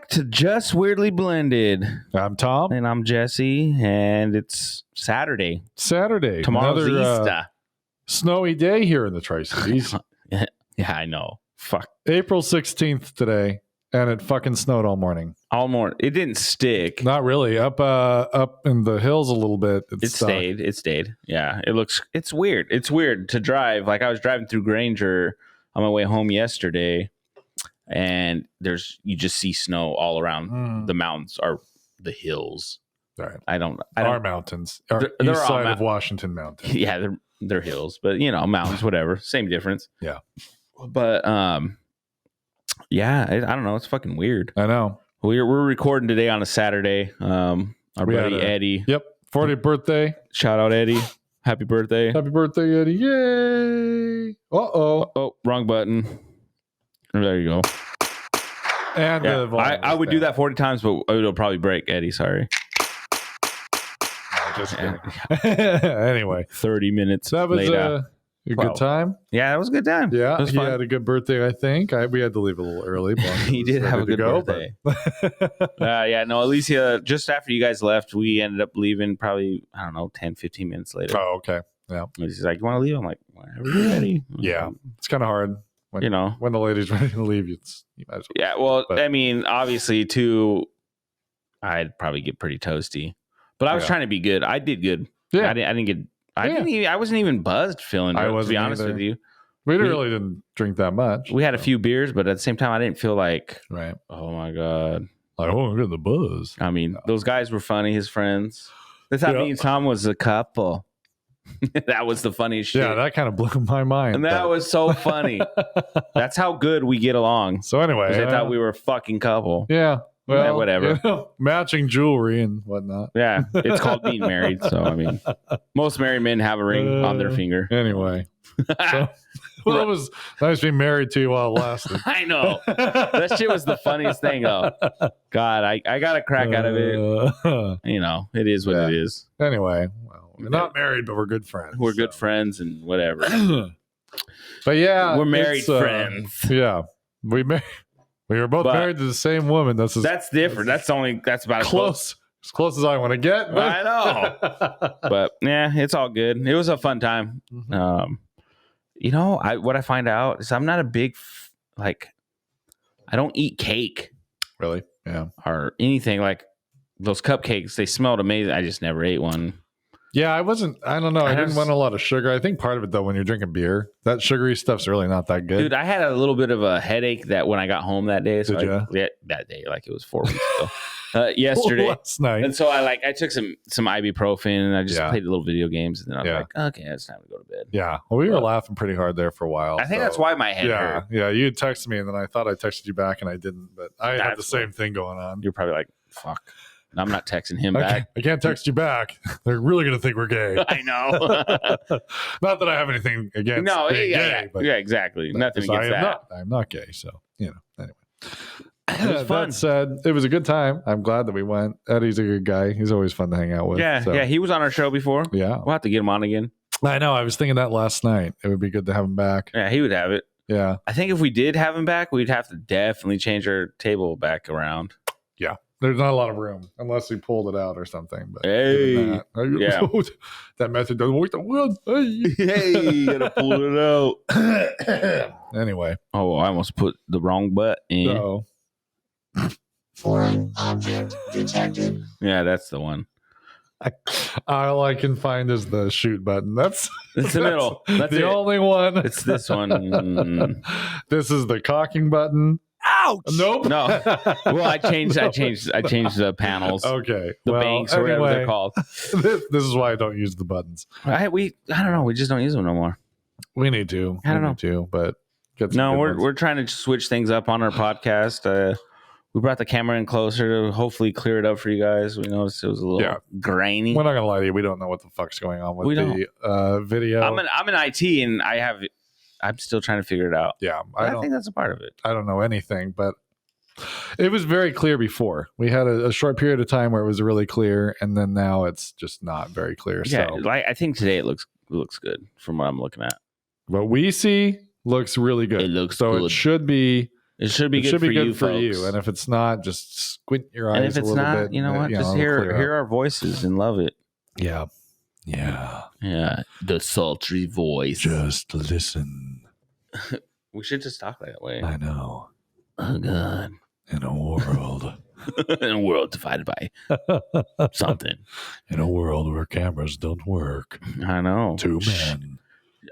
back to Just Weirdly Blended. I'm Tom. And I'm Jesse. And it's Saturday. Tomorrow's Another Easter. Snowy day here in the Tri-Cities. Yeah, I know. Fuck. April 16th today, and it fucking snowed all morning. All morning. It didn't stick. Not really. Up in the hills a little bit. It stayed. Yeah. It's weird. It's weird to drive. Like I was driving through Granger on my way home yesterday, and you just see snow all around. The mountains are the hills. Right. Our mountains. Our east side of Washington Mountain. Yeah, they're hills, but mountains, whatever. Same difference. Yeah. But yeah, I don't know. It's fucking weird. I know. We're recording today on a Saturday. Our buddy Eddie. Yep. 40th birthday. Shout out Eddie. Happy birthday. Happy birthday, Eddie. Yay. Uh-oh. Oh, wrong button. There you go. And yeah, I would do that 40 times, but it'll probably break, Eddie. Sorry. Just anyway, 30 minutes that was later. A good time. Yeah, it was a good time. Yeah, he had a good birthday, I think. We had to leave a little early. But he did have a good birthday. At least just after you guys left, we ended up leaving probably, 10, 15 minutes later. Oh, okay. Yeah. He's like, you want to leave? I'm like, whenever you're ready. Yeah, it's kind of hard. When the lady's ready to leave, you might as well. Yeah, well, obviously, too, I'd probably get pretty toasty. But I was trying to be good. I did good. Yeah. I wasn't even buzzed feeling it, to be honest with you. We really didn't drink that much. We had a few beers, but at the same time, I didn't feel like, right. Oh my God. Like, I'm getting the buzz. I mean, those guys were funny, his friends. They thought me and Tom was a couple. That was the funniest shit. Yeah, that kind of blew my mind. And that was so funny. That's how good we get along. So anyway. They thought we were a fucking couple. Yeah. Well, whatever. Matching jewelry and whatnot. Yeah, it's called being married. So, I mean, most married men have a ring on their finger. Anyway. So, it was nice being married to you while it lasted. I know. That shit was the funniest thing, though. God, I got a crack out of it. It is what it is. Anyway, well, we're not married, but we're good friends. We're good friends and whatever. But yeah. We're married friends. Yeah. We were both married to the same woman. That's different. That's about close. As close as I want to get. But. I know. But yeah, it's all good. It was a fun time. Mm-hmm. What I find out is I'm not a big I don't eat cake. Really? Yeah. Or anything like those cupcakes. They smelled amazing. I just never ate one. Yeah, I don't know. I didn't want a lot of sugar. I think part of it, though, when you're drinking beer, that sugary stuff's really not that good. Dude, I had a little bit of a headache that when I got home that day. So Did you? Yeah, that day, like it was 4 weeks ago. Yesterday. Last night. And so I took some ibuprofen and I just played little video games. And then I was like, okay, it's time to go to bed. Yeah. Well, we were laughing pretty hard there for a while. I think that's why my head hurt. Yeah, you had texted me and then I thought I texted you back and I didn't. But I had the same thing going on. You're probably like, fuck. I'm not texting him back. I can't text you back. They're really going to think we're gay. I know. Not that I have anything against gay. But exactly. Nothing against that. I'm not gay. So, anyway. It was fun. That said, it was a good time. I'm glad that we went. Eddie's a good guy. He's always fun to hang out with. Yeah, he was on our show before. Yeah. We'll have to get him on again. I know. I was thinking that last night. It would be good to have him back. Yeah, he would have it. Yeah. I think if we did have him back, we'd have to definitely change our table back around. Yeah. There's not a lot of room unless he pulled it out or something. But that method doesn't work that well. Hey, you gotta pull it out. Anyway. Oh, I almost put the wrong button. So. Foreign object detected. Yeah, that's the one. All I can find is the shoot button. It's the middle. That's the only one. It's this one. This is the cocking button. Ouch! Nope. No. Well, I changed the panels. Okay. The banks or whatever they're called. This is why I don't use the buttons. I don't know. We just don't use them no more. We need to. I don't know. But we're trying to switch things up on our podcast. We brought the camera in closer to hopefully clear it up for you guys. We noticed it was a little grainy. We're not gonna lie to you. We don't know what the fuck's going on with the video. I'm in IT and I'm still trying to figure it out. Yeah, I think that's a part of it. I don't know anything, but it was very clear before. We had a short period of time where it was really clear, and then now it's just not very clear. Yeah, so I think today it looks good from what I'm looking at. What we see looks really good. It looks so good. It should be It should be It good should for be good you, for folks. you. And if it's not, just squint your eyes And if a it's little not, bit. you know what? Just it'll clear hear up. our voices and love it. Yeah. Yeah. The sultry voice. Just listen. We should just talk that way. I know. Oh God. In a world. In a world divided by something. In a world where cameras don't work. I know. 2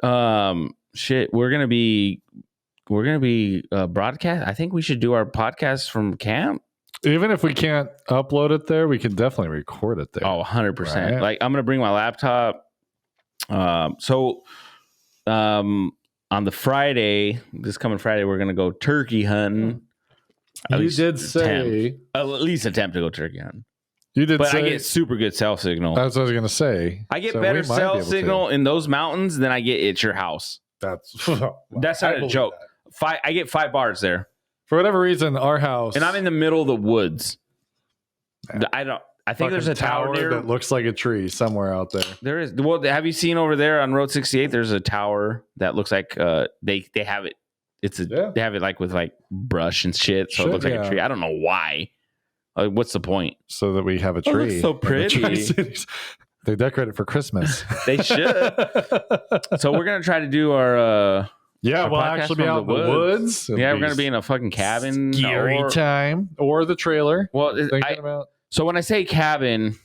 men. Shit. We're gonna be broadcast. I think we should do our podcast from camp. Even if we can't upload it there, we can definitely record it there. Oh, 100%. Right. Like I'm gonna bring my laptop. On the Friday, this coming Friday, we're gonna go turkey hunting. You did say At least attempt to go turkey hunting. you did But say I get super good cell signal. that's what I was gonna say. I get So better we might be cell able to. signal in those mountains than I get at your house. That's That's I not a believe joke. that. I get 5 bars there, For whatever reason, our house and I'm in the middle of the woods. Yeah. I think there's a tower near. that looks like a tree somewhere out there. There is. Well, have you seen over there on Road 68? There's a tower that looks like they have it. They have it like with like brush and shit, so it looks like a tree. I don't know why. What's the point? So that we have a Oh, tree. that's so in the pretty. Tri-Cities. They decorate it for Christmas. They should. So we're gonna try to do our. Yeah, Our we'll podcast actually be from out in the the woods. Yeah, we're gonna be in a fucking cabin. scary time or the trailer. Well, Thinking about so when I say cabin,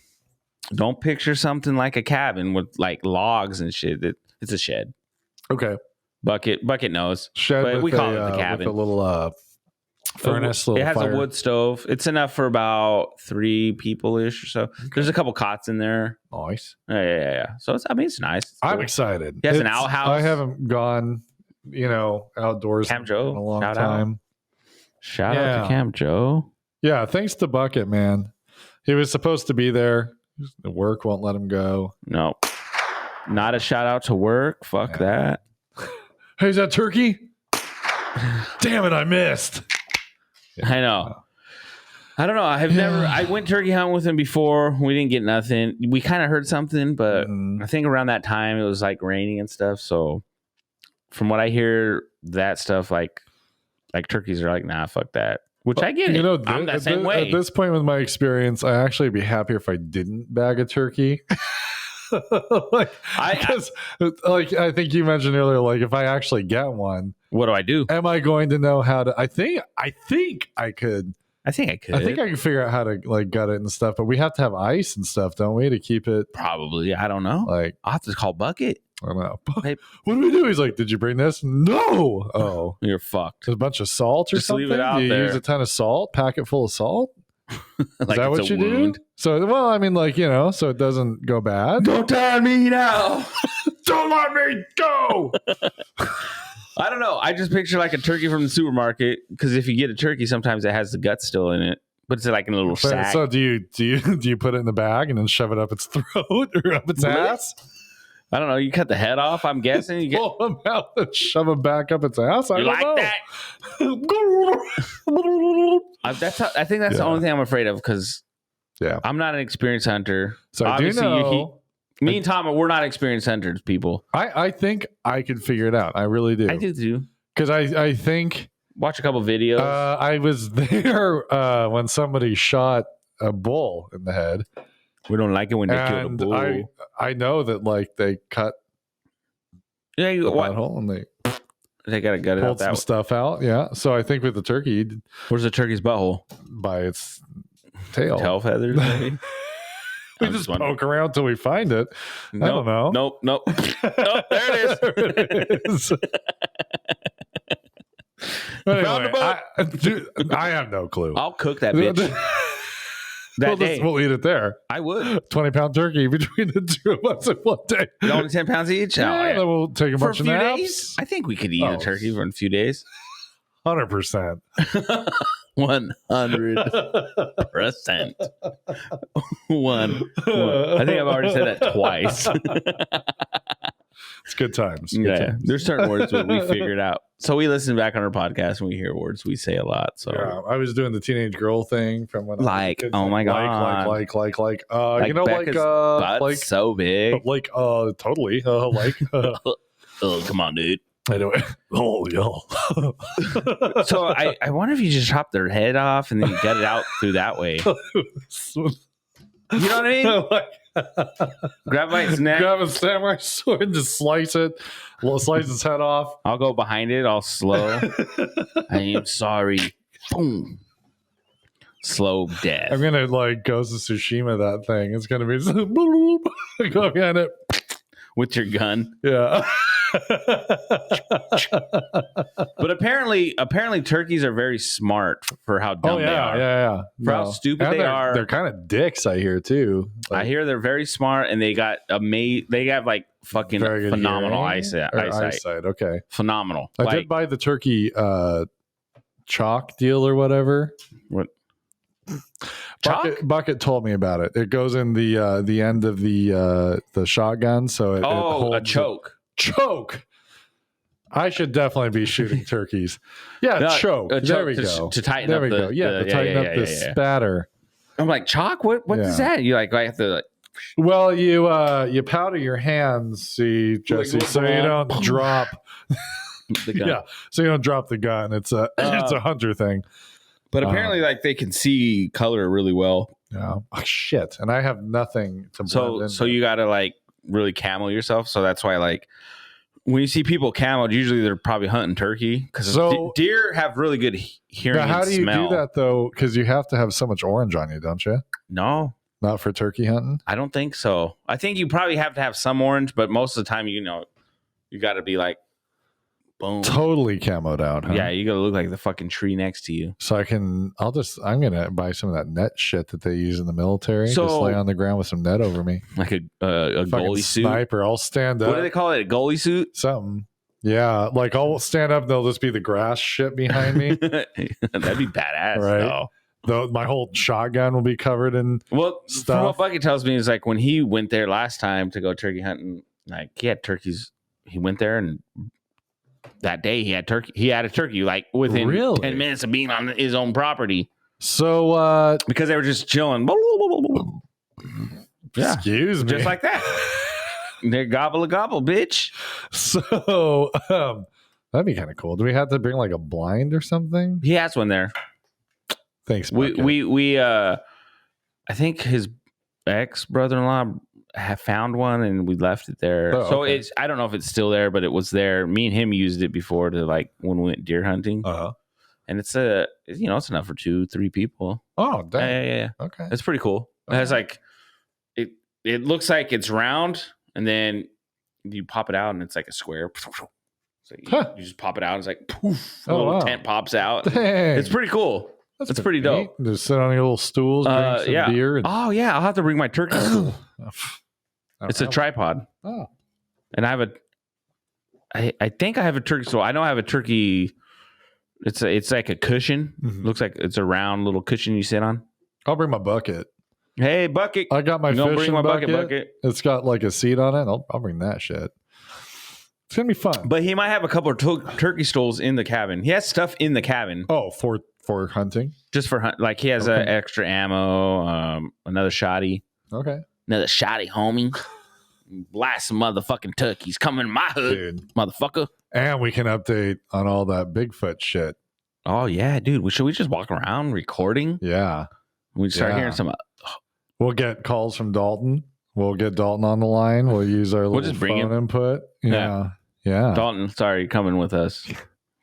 don't picture something like a cabin with like logs and shit. It's a shed. okay Bucket knows. shed, But with we call a, it the cabin. with a little furnace. It has fire. a wood stove. It's enough for about 3 people ish or so. There's a couple cots in there. Nice. Yeah. So it's nice. It's I'm cool. excited. He has an It's- outhouse. I haven't gone, outdoors Camp in Joe. a long Shout time. out. Shout out Yeah. to Camp Joe. Yeah, thanks to Bucket, man. He was supposed to be there. The work won't let him go. No, not a shout out to work. Fuck that. Hey, is that turkey? Damn it, I missed. I know. I don't know. I went turkey hunting with him before. We didn't get nothing. We kind of heard something, but Mhm. I think around that time it was like raining and stuff. So from what I hear, that stuff like turkeys are like, nah, fuck that. Which I get it. I'm that same way. At this point with my experience, I actually be happier if I didn't bag a turkey. Because I think you mentioned earlier, like if I actually get one, what do I do? am I going to know how to? I think I could. I think I could. I think I can figure out how to like gut it and stuff, but we have to have ice and stuff, don't we, to keep it Probably. I don't know. like I'll have to call Bucket. I don't know. Hey. What do we do? He's like, "Did you bring this?" No. Oh, You're fucked. there's a bunch of salt or Just something. leave it out do you there. use a ton of salt? Pack it full of salt? Is Like that it's what a you wound. do? So, well, I mean, like so it doesn't go bad. Don't tell me now. Don't let me go. I don't know. I just picture like a turkey from the supermarket because if you get a turkey, sometimes it has the guts still in it, but it's like in a little sack. So do you put it in the bag and then shove it up its throat or up its Really? ass? I don't know. You cut the head off. I'm guessing you get. Pull them out and shove it back up its ass. I You don't like know. that? I think that's the only thing I'm afraid of because Yeah. I'm not an experienced hunter. So I do Obviously, know. me and Tom, we're not experienced hunters, people. I think I could figure it out. I really do. I do too. Because I think Watch a couple videos. I was there when somebody shot a bull in the head. We don't like it when they kill the And bull. I know that like they cut Yeah, the you, what? butthole and They gotta gut it out pulled that some way. stuff out. Yeah. So I think with the turkey Where's the turkey's butthole? by its tail. Tail feathers, maybe? We I'm just wondering. poke around till we find it. I don't know. Nope. Oh, there it is. There it is. Found Anyway, the I have no clue. I'll cook that bitch that day. We'll eat it there. I would. 20-pound turkey between the two of us in one day. Only 10 pounds each? Yeah, Oh, yeah. then we'll take a For a bunch of few naps. days? I think we could eat Oh. a turkey for a few days. 100%. 100%. One. I think I've already said that twice. It's good times. Good Yeah, times. there's certain words that we figured out. So we listen back on our podcast and we hear words we say a lot. So Yeah, I was doing the teenage girl thing from when Like, I was a kid. oh my God. like Like Becca's butt's like so big. totally like Oh, come on, dude. Anyway, oh yeah. So I wonder if you just chop their head off and then you get it out through that way. You know what I mean? Grab by its neck. Grab a samurai sword and just slice it. Slice its head off. I'll go behind it all slow. I am sorry. Boom. Slow death. I'm gonna like Ghost of Tsushima that thing. It's gonna be go behind it with your gun. Yeah. But apparently turkeys are very smart for how dumb they are. Yeah. For how stupid they are. They're kind of dicks, I hear too. Like, I hear they're very smart and they got they have like fucking phenomenal eyesight. Okay. Phenomenal. I did buy the turkey chalk deal or whatever. What? Chalk? Bucket told me about it. It goes in the end of the shotgun, so it holds a choke. Choke. I should definitely be shooting turkeys. Yeah, No, choke. There we go. To tighten there up we go. Yeah, to tighten up the spatter. I'm like, chalk? What is that? You like I have to like. Well, you powder your hands, see, Jesse, so you don't drop the gun. Yeah, so you don't drop the gun. It's a hunter thing. But apparently, like they can see color really well. Yeah. Oh, shit. And I have nothing to blend in. So you got to like really camo yourself. So that's why like when you see people camoed, usually they're probably hunting turkey because deer have really good hearing. Now, how do you do that though? Because you have to have so much orange on you, don't you? No. Not for turkey hunting? I don't think so. I think you probably have to have some orange, but most of the time, you got to be like, boom. Totally camoed out, huh? Yeah, you got to look like the fucking tree next to you. So I'm going to buy some of that net shit that they use in the military. So, just lay on the ground with some net over me. Like a goalie suit? Sniper. I'll stand up. What do they call it? A goalie suit? Something. Yeah, like I'll stand up and there'll just be the grass shit behind me. That'd be badass, right? Though my whole shotgun will be covered in stuff. From what Bucky tells me is like when he went there last time to go turkey hunting, like he had turkeys. He went there and that day he had turkey. He had a turkey like within 10 minutes of being on his own property. So because they were just chilling. Yeah, excuse me, just like that. They're gobble a gobble, bitch. So that'd be kind of cool. Do we have to bring like a blind or something? He has one there. Thanks. We I think his ex brother-in-law found one and we left it there. Okay. So I don't know if it's still there, but it was there. Me and him used it before to like when we went deer hunting. And it's it's enough for 2-3 people. Oh, dang. Yeah. Okay. It's pretty cool. It has like it looks like it's round and then you pop it out and it's like a square. So you just pop it out. It's like poof, a little tent pops out. Dang. It's pretty cool. That's pretty dope. Just sit on your little stools, drink some beer. Oh yeah, I'll have to bring my turkey stool. It's a tripod. Oh, and I have I think I have a turkey stool. I know I have a turkey. It's like a cushion. Mm-hmm. Looks like it's a round little cushion you sit on. I'll bring my bucket. Hey, bucket! I got my fishing my bucket. It's got like a seat on it. I'll bring that shit. It's gonna be fun. But he might have a couple of turkey stools in the cabin. He has stuff in the cabin. Oh, for hunting? Just for hunt. Like he has extra ammo, another shotty. Okay. Another shotty, homie. Blast some motherfucking turkeys. Come in my hood, dude. Motherfucker. And we can update on all that Bigfoot shit. Oh, yeah, dude. Should we just walk around recording? Yeah. We start hearing some... We'll get calls from Dalton. We'll get Dalton on the line. We'll use our little phone input. Yeah. Dalton, sorry, you're coming with us.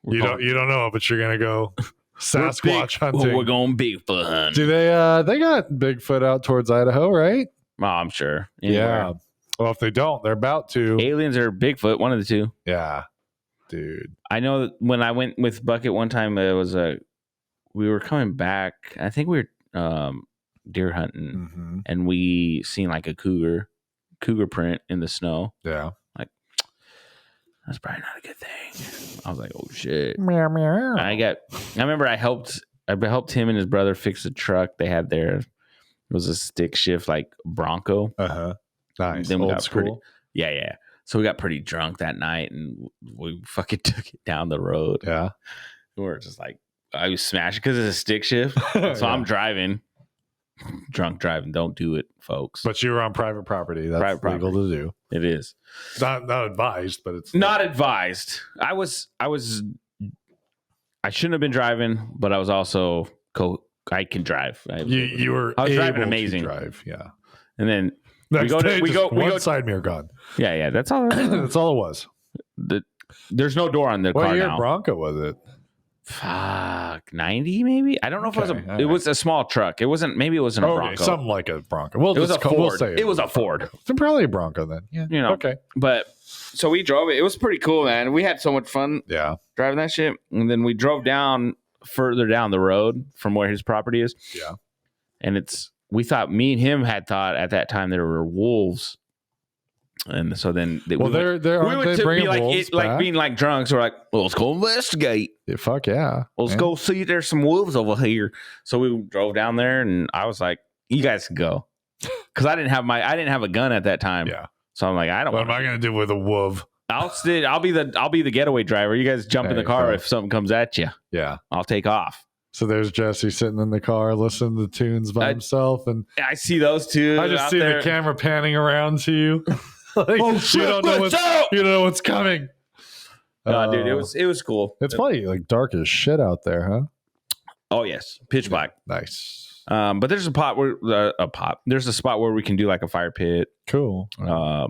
You don't know, but you're going to go Sasquatch hunting. We're going Bigfoot hunting. Do they got Bigfoot out towards Idaho, right? Oh, I'm sure. Anywhere. Yeah. Well, if they don't, they're about to. Aliens or Bigfoot, one of the two. Yeah. Dude. I know that when I went with Bucket one time, we were coming back. I think we were deer hunting, and we seen like a cougar print in the snow. Yeah. Like, that's probably not a good thing. I was like, oh shit. Meow, meow. I remember I helped him and his brother fix the truck they had there. It was a stick shift like Bronco. Nice. Then we Old got school. Yeah. So we got pretty drunk that night and we fucking took it down the road. Yeah. We were just like, I was smashing because it's a stick shift. So I'm driving. Drunk driving, don't do it, folks. But you were on private property. That's Private legal property. to do. It is Not advised, but it's not advised. I shouldn't have been driving, but I was also I can drive. I was driving amazing. Drive, yeah. And then Next day, we go one side mirror gone. Yeah. That's all. That's all it was. There's no door on the What car year now. Bronco was it? Fuck, 90 maybe. I don't know if Okay, it was a small truck. It wasn't a Bronco. Something like a Bronco. Well, It was a Ford. We'll say It was a Ford. It's probably a Bronco then. Yeah. You know. Okay. But so we drove it. It was pretty cool, man. We had so much fun Yeah. driving that shit. And then we drove further down the road from where his property is. Yeah. And me and him had thought at that time there were wolves. And so then we went to be like being like drunk. So we're like, well, let's go investigate. Yeah, fuck yeah. Let's go see there's some wolves over here. So we drove down there and I was like, you guys can go. Cause I didn't have a gun at that time. Yeah. So I'm like, What am I going to do with a wolf? I'll be the getaway driver. You guys jump in the car if something comes at you. Yeah. I'll take off. So there's Jesse sitting in the car listening to tunes by himself. And I see those two. I just see the camera panning around to you. Like, oh shit! You don't know what's coming. No, dude, it was cool. It's funny, like dark as shit out there, huh? Oh yes, pitch black. Nice. But there's there's a spot where we can do like a fire pit. Cool. Like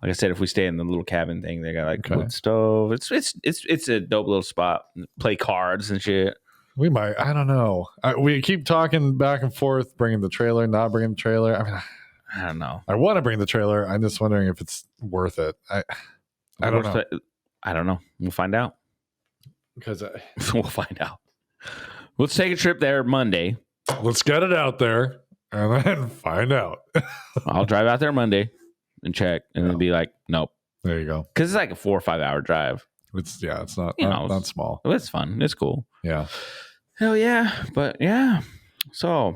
I said, if we stay in the little cabin thing, they got like wood stove. It's a dope little spot. Play cards and shit. We might. I don't know. We keep talking back and forth, bringing the trailer, not bringing the trailer. I mean, I don't know. I want to bring the trailer. I'm just wondering if it's worth it. I don't know. I don't know. We'll find out. Because we'll find out. Let's take a trip there Monday. Let's get it out there and then find out. I'll drive out there Monday and check, and then be like, nope. There you go. Because it's like a 4 or 5 hour drive. It's not small. It's fun. It's cool. Yeah. Hell yeah. But yeah. So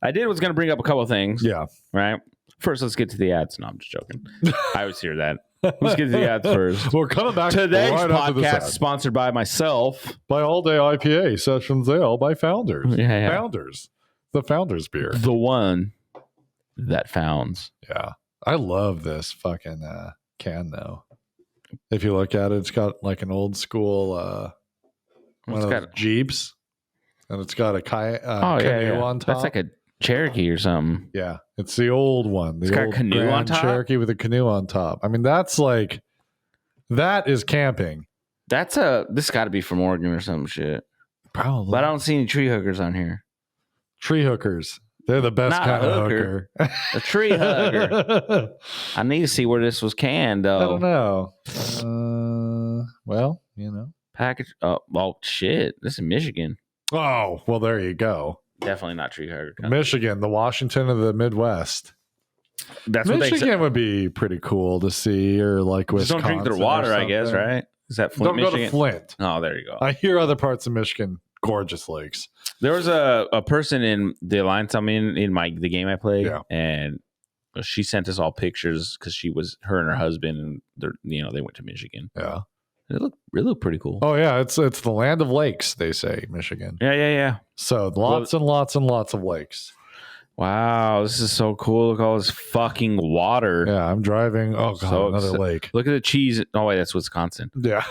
I was going to bring up a couple of things. Yeah. Right. First, let's get to the ads. No, I'm just joking. I always hear that. Let's get to the ads first. We're coming back. Today's podcast is sponsored by myself. By All Day IPA Sessions Ale by Founders. Yeah. Founders. The Founders beer. The one that founds. Yeah. I love this fucking can though. If you look at it, it's got like an old school one of those Jeeps. And it's got a canoe on top. That's like a Cherokee or something. Yeah, it's the old one. It's got a canoe on top. Cherokee with a canoe on top. I mean, that is camping. This got to be from Oregon or some shit. Probably. But I don't see any tree hookers on here. Tree hookers. They're the best Not kind a of hooker. A tree hugger. I need to see where this was canned though. I don't know. Well, package. Oh shit! This is Michigan. Oh well, there you go. Definitely not tree hugger. Michigan, the Washington of the Midwest. That's what Michigan would be pretty cool to see, or like Wisconsin. Just don't drink their water, I guess. Right? Is that Flint, Don't Michigan? go to Flint. Oh, there you go. I hear other parts of Michigan, gorgeous lakes. There was a person in the alliance I'm in the game I play, and she sent us all pictures because her and her husband, and they went to Michigan. Yeah, it looked pretty cool. Oh yeah, it's the land of lakes, they say, Michigan. Yeah. So lots and lots and lots of lakes. Wow, this is so cool. Look at all this fucking water. Yeah, I'm driving. Oh god, another lake. Look at the cheese. Oh wait, that's Wisconsin. Yeah.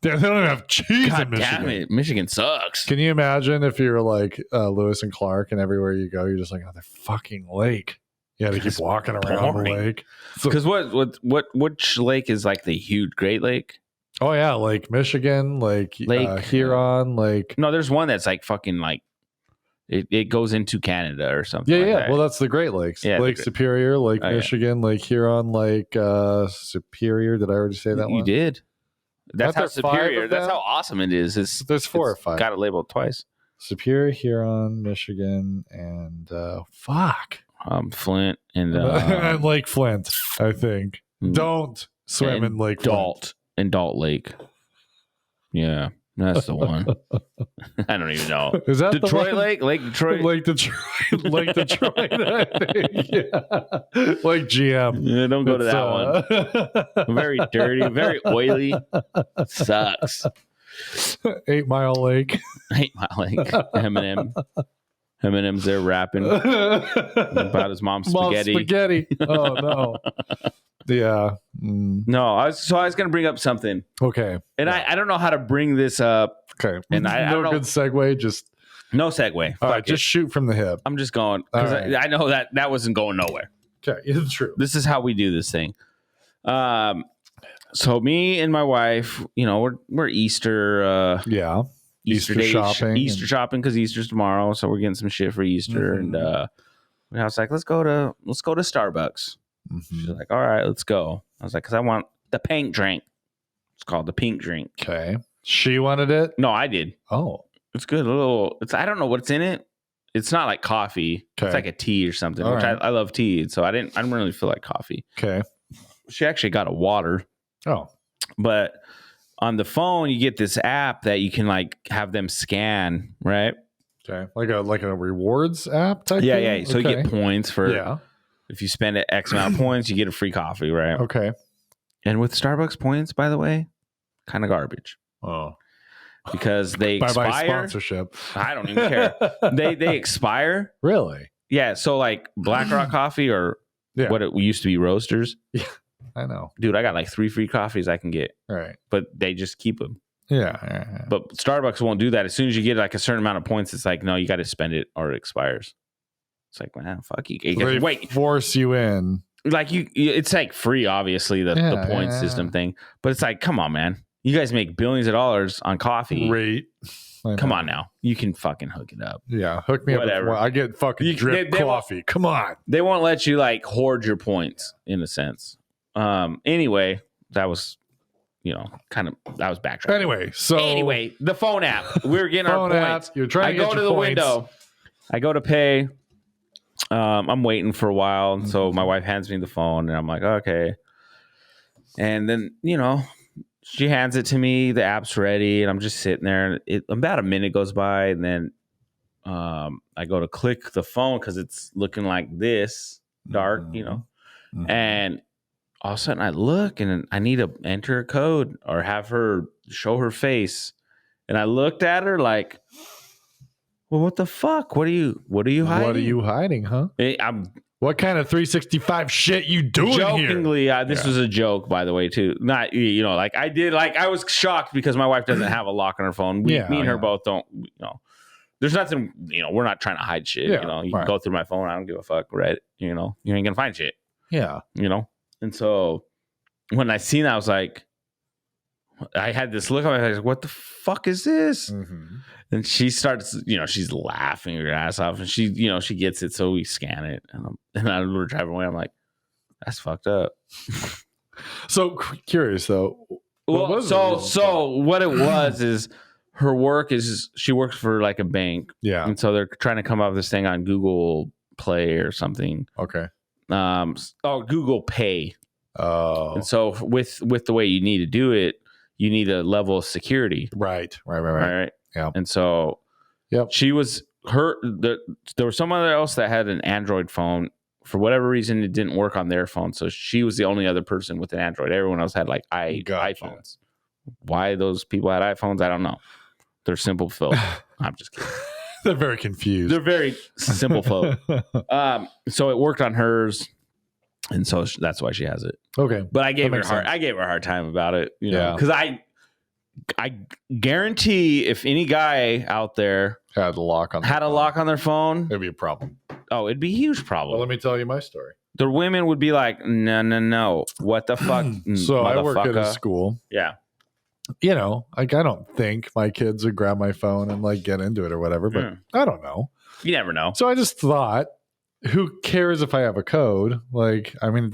They don't even have cheese God in Michigan. Damn it. Michigan sucks. Can you imagine if you're like Lewis and Clark and everywhere you go, you're just like, another fucking lake. You had to keep walking around the lake. Because which lake is like the huge Great Lake? Oh yeah, Lake Michigan, Lake Huron, Lake. No, there's one that's like fucking like it goes into Canada or something. Yeah, That. Well, that's the Great Lakes. Yeah, Lake Superior, Lake Michigan, Lake Huron, Lake Superior. Did I already say that one? You did. That's how superior. That's how awesome it is. There's 4 or 5. Got it labeled twice. Superior, Huron, Michigan, and Flint and and Lake Flint. I think. Don't swim in Lake Flint. And Dalt Lake. Yeah, that's the one. I don't even know. Is that Detroit Lake? Lake Detroit? Lake Detroit. Lake Detroit, I think. Yeah. Lake GM. Yeah, don't go to that one. Very dirty, very oily. Sucks. 8 Mile Lake. 8 Mile Lake. Eminem. M&M's there rapping about his mom's spaghetti. Oh no. Yeah. No, I was gonna bring up something. Okay. And I don't know how to bring this up. Okay. And I don't know. Good segue. Just no segue. All right, just shoot from the hip. I'm just going because I know that wasn't going nowhere. Okay, it's true. This is how we do this thing. So me and my wife, we're Easter. Easter shopping. Easter shopping because Easter's tomorrow, so we're getting some shit for Easter. And I was like, let's go to Starbucks. She's like, all right, let's go. I was like, because I want the pink drink. It's called the pink drink. Okay. She wanted it? No, I did. Oh. It's good. I don't know what's in it. It's not like coffee. Okay. It's like a tea or something, which I love tea. So I don't really feel like coffee. Okay. She actually got a water. Oh. But on the phone, you get this app that you can like have them scan, right? Okay. Like a rewards app type thing? Yeah. So you get points for if you spend X amount of points, you get a free coffee, right? Okay. And with Starbucks points, by the way, kind of garbage. Oh. Because they expire. Bye-bye sponsorship. I don't even care. They expire. Really? Yeah. So like Black Rock Coffee or what it used to be Roasters. Yeah, I know. Dude, I got like 3 free coffees I can get. Right. But they just keep them. Yeah. But Starbucks won't do that. As soon as you get like a certain amount of points, it's like, no, you got to spend it or it expires. It's like, man, fuck you. They force you in. Like it's like free, obviously, the point system thing. But it's like, come on, man. You guys make billions of dollars on coffee. Rate. Come on now. You can fucking hook it up. Yeah, hook me up. I get fucking drip coffee. Come on. They won't let you like hoard your points in a sense. Anyway, that was, that was backtracking. Anyway, the phone app. We were getting our points. You're trying to go to the window. I go to pay. I'm waiting for a while. And so my wife hands me the phone and I'm like, okay. And then, she hands it to me. The app's ready, and I'm just sitting there. About a minute goes by, and then I go to click the phone because it's looking like this, dark, And all of a sudden, I look, and I need to enter a code or have her show her face. And I looked at her like, "Well, what the fuck? What are you hiding? What are you hiding, huh? What kind of 365 shit you doing jokingly, here? This was a joke, by the way, too. Not, like I did, like I was shocked because my wife doesn't have a lock on her phone. Me and her both don't, there's nothing, we're not trying to hide shit. You can go through my phone. I don't give a fuck, right? You ain't going to find shit. Yeah. And so when I seen that, I was like, I had this look on my face, what the fuck is this? Mm-hmm. And she starts, she's laughing her ass off, and she gets it, so we scan it, and I were driving away. I'm like, that's fucked up. So curious though. Well, so what it was is her work is she works for like a bank, and so they're trying to come up with this thing on Google Play or something. Okay. Google Pay. Oh. And so with the way you need to do it, you need a level of security. Right. Yeah. And so she was there was someone else that had an Android phone. For whatever reason, it didn't work on their phone. So she was the only other person with an Android. Everyone else had like iPhones. Why those people had iPhones, I don't know. They're simple folk. I'm just kidding. They're very confused. They're very simple folk. So it worked on hers. And so that's why she has it. Okay. But I gave her a hard time about it, because I guarantee if any guy out there had a lock on their phone, it'd be a problem. Oh, it'd be a huge problem. Well, let me tell you my story. The women would be like, no. What the fuck? So I work at a school. Yeah. I don't think my kids would grab my phone and like get into it or whatever, but I don't know. You never know. So I just thought, who cares if I have a code? Like, I mean,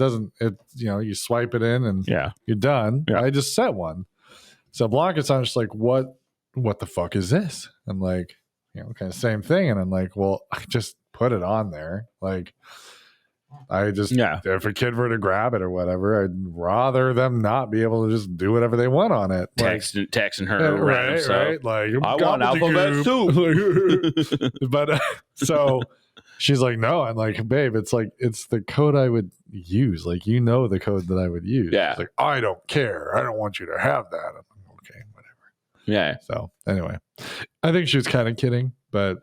you swipe it in and you're done. Yeah. I just set one. So block it. So I'm just like, what the fuck is this? I'm like, kind of same thing. And I'm like, well, I just put it on there. Like, if a kid were to grab it or whatever, I'd rather them not be able to just do whatever they want on it. Texting her. Right. Like, I want alphabet soup. But so she's like, no. I'm like, babe, it's the code I would use. Like, the code that I would use. Yeah. She's like, I don't care. I don't want you to have that. I'm like, okay, whatever. Yeah. So anyway, I think she was kind of kidding, but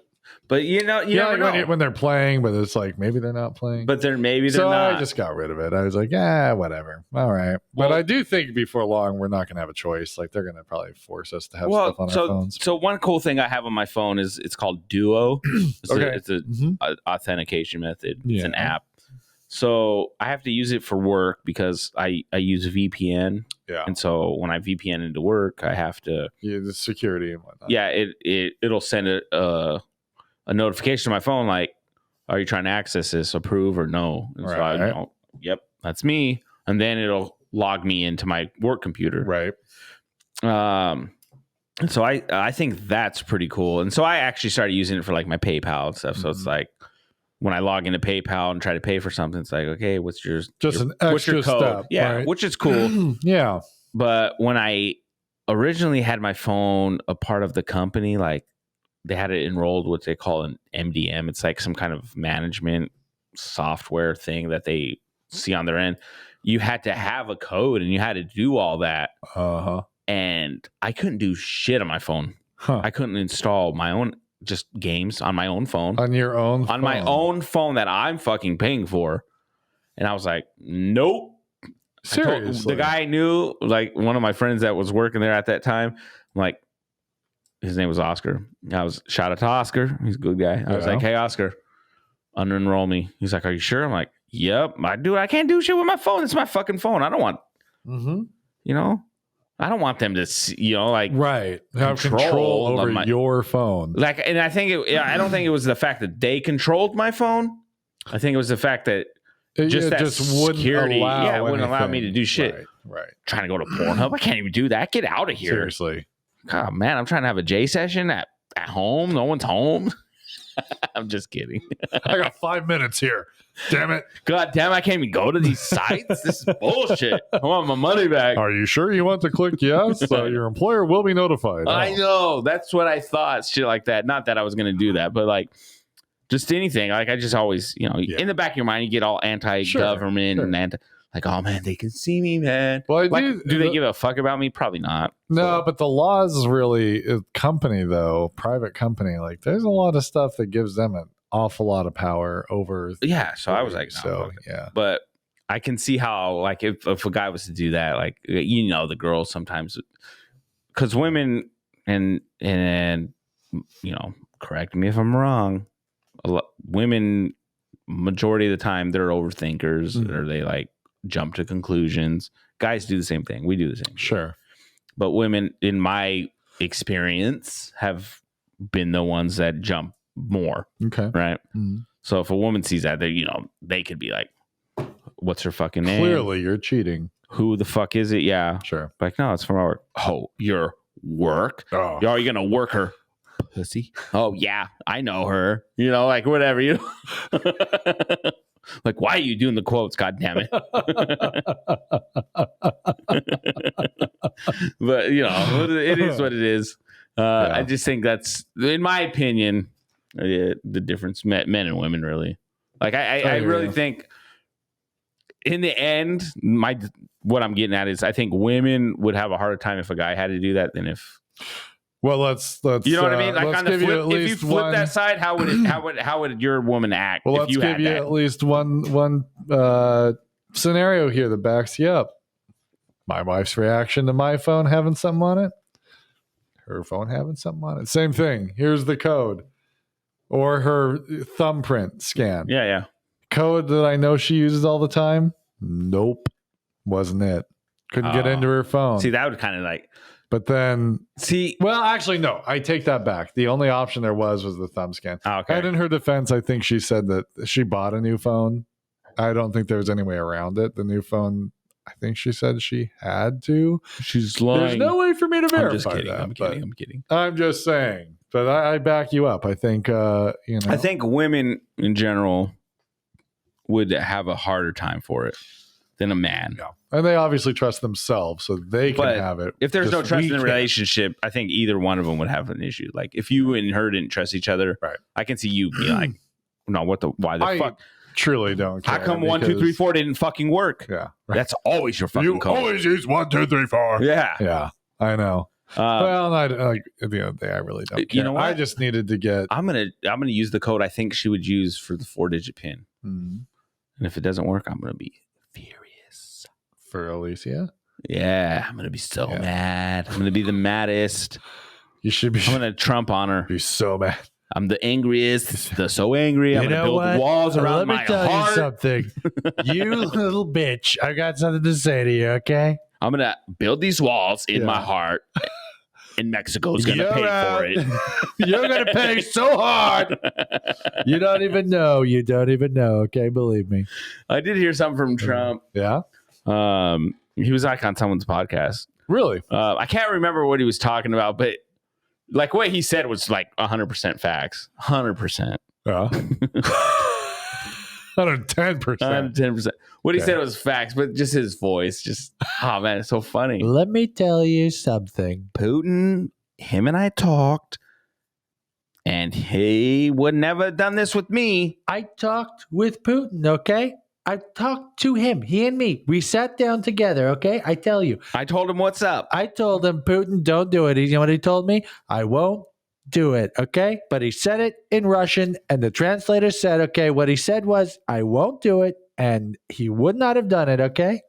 But you never know. When they're playing, but it's like maybe they're not playing. But maybe they're so not. I just got rid of it. I was like, whatever. All right. But I do think before long we're not going to have a choice. Like they're going to probably force us to have stuff on our phones. So one cool thing I have on my phone is it's called Duo. It's a authentication method. It's an app. So I have to use it for work because I use VPN. Yeah. And so when I VPN into work, I have to the security and whatnot. Yeah, it'll send a notification to my phone like, are you trying to access this? Approve or no? And so I know, yep, that's me. And then it'll log me into my work computer. Right. And so I think that's pretty cool. And so I actually started using it for like my PayPal and stuff. So it's like when I log into PayPal and try to pay for something, it's like, okay, what's an extra code? Step, yeah, right? Which is cool. Yeah. But when I originally had my phone a part of the company, like they had it enrolled what they call an MDM. It's like some kind of management software thing that they see on their end. You had to have a code and you had to do all that. And I couldn't do shit on my phone. I couldn't install my own just games on my own phone. On your own phone? On my own phone that I'm fucking paying for. And I was like, nope. Seriously? The guy I knew, like one of my friends that was working there at that time, I'm like, his name was Oscar. Shout out to Oscar. He's a good guy. I was like, hey, Oscar, under-enroll me. He's like, are you sure? I'm like, yep. I can't do shit with my phone. It's my fucking phone. I don't want, I don't want them to see, have control over your phone. Like, and I don't think it was the fact that they controlled my phone. I think it was the fact that security wouldn't allow me to do shit. Right. Trying to go to Pornhub. I can't even do that. Get out of here. Seriously. God, man, I'm trying to have a J session at home. No one's home. I'm just kidding. I got 5 minutes here. Damn it. God damn, I can't even go to these sites. This is bullshit. I want my money back. Are you sure you want to click yes? Your employer will be notified. I know. That's what I thought. Shit like that. Not that I was going to do that, but like just anything. Like I just always, in the back of your mind, you get all anti-government and like, oh man, they can see me, man. Well, do they give a fuck about me? Probably not. No, but the laws is really company though, private company. Like there's a lot of stuff that gives them an awful lot of power over. Yeah. So I was like, yeah. But I can see how, like, if a guy was to do that, like, the girls sometimes, because women and correct me if I'm wrong. Women, majority of the time, they're overthinkers or they like jump to conclusions. Guys do the same thing. We do the same. Sure. Thing. But women, in my experience, have been the ones that jump more. Okay. Right. Mm-hmm. So if a woman sees that, they could be like, what's her fucking name? Clearly you're cheating. Who the fuck is it? Yeah. Sure. Like, no, it's from our work. Oh, your work? Oh. Are you going to work her? Pussy. Oh, yeah. I know her. Like whatever. Like, why are you doing the quotes? God damn it. But, it is what it is. I just think that's, in my opinion, the difference, men and women, really. Like, I really think in the end, what I'm getting at is I think women would have a harder time if a guy had to do that than if. Well, let's you know what I mean? Like on the flip, if you flip that side, how would your woman act? Well, let's give you at least one scenario here that backs you up. My wife's reaction to my phone having something on it. Her phone having something on it. Same thing. Here's the code. Or her thumbprint scan. Yeah. Code that I know she uses all the time. Nope. Wasn't it. Couldn't get into her phone. See, that would kind of like. But then, well, actually, no, I take that back. The only option there was the thumb scan. Okay. And in her defense, I think she said that she bought a new phone. I don't think there was any way around it. The new phone, I think she said she had to. She's lying. There's no way for me to verify I'm just kidding. that. I'm kidding. I'm just saying. But I back you up. I think, I think women in general would have a harder time for it than a man. Yeah. And they obviously trust themselves, so they can have it. If there's no trust in the relationship, I think either one of them would have an issue. Like if you and her didn't trust each other, right. I can see you be like, no, why the fuck? Truly don't care. How come 1, 2, 3, 4 didn't fucking work? Yeah. Right. That's always your fucking code. You always use 1, 2, 3, 4. Yeah. Yeah. I know. Well, at the end of the day, I really don't care. You know what? I just needed to get. I'm gonna use the code I think she would use for the 4-digit pin, and if it doesn't work, I'm gonna be furious. For Alicia? Yeah, I'm gonna be so mad. I'm gonna be the maddest. You should be. I'm gonna Trump on her. Be so mad. I'm the angriest. So angry. I'm gonna build walls around my heart. Let me tell you something. You little bitch. I got something to say to you, okay? I'm gonna build these walls in my heart. And Mexico's gonna pay for it. You're gonna pay so hard. You don't even know. You don't even know. Okay, believe me. I did hear something from Trump. Yeah. He was like on someone's podcast. Really? I can't remember what he was talking about, but like what he said was like 100% facts. 100%. Yeah. 110%. 110%. What he said was facts, but just his voice, just oh man, it's so funny. Let me tell you something. Putin, him and I talked, and he would never have done this with me. I talked with Putin, okay? I talked to him, he and me. We sat down together, okay? I tell you. I told him what's up. I told him, Putin, don't do it. You know what he told me? I won't do it, okay? But he said it in Russian, and the translator said, okay, what he said was, I won't do it, and he would not have done it, okay?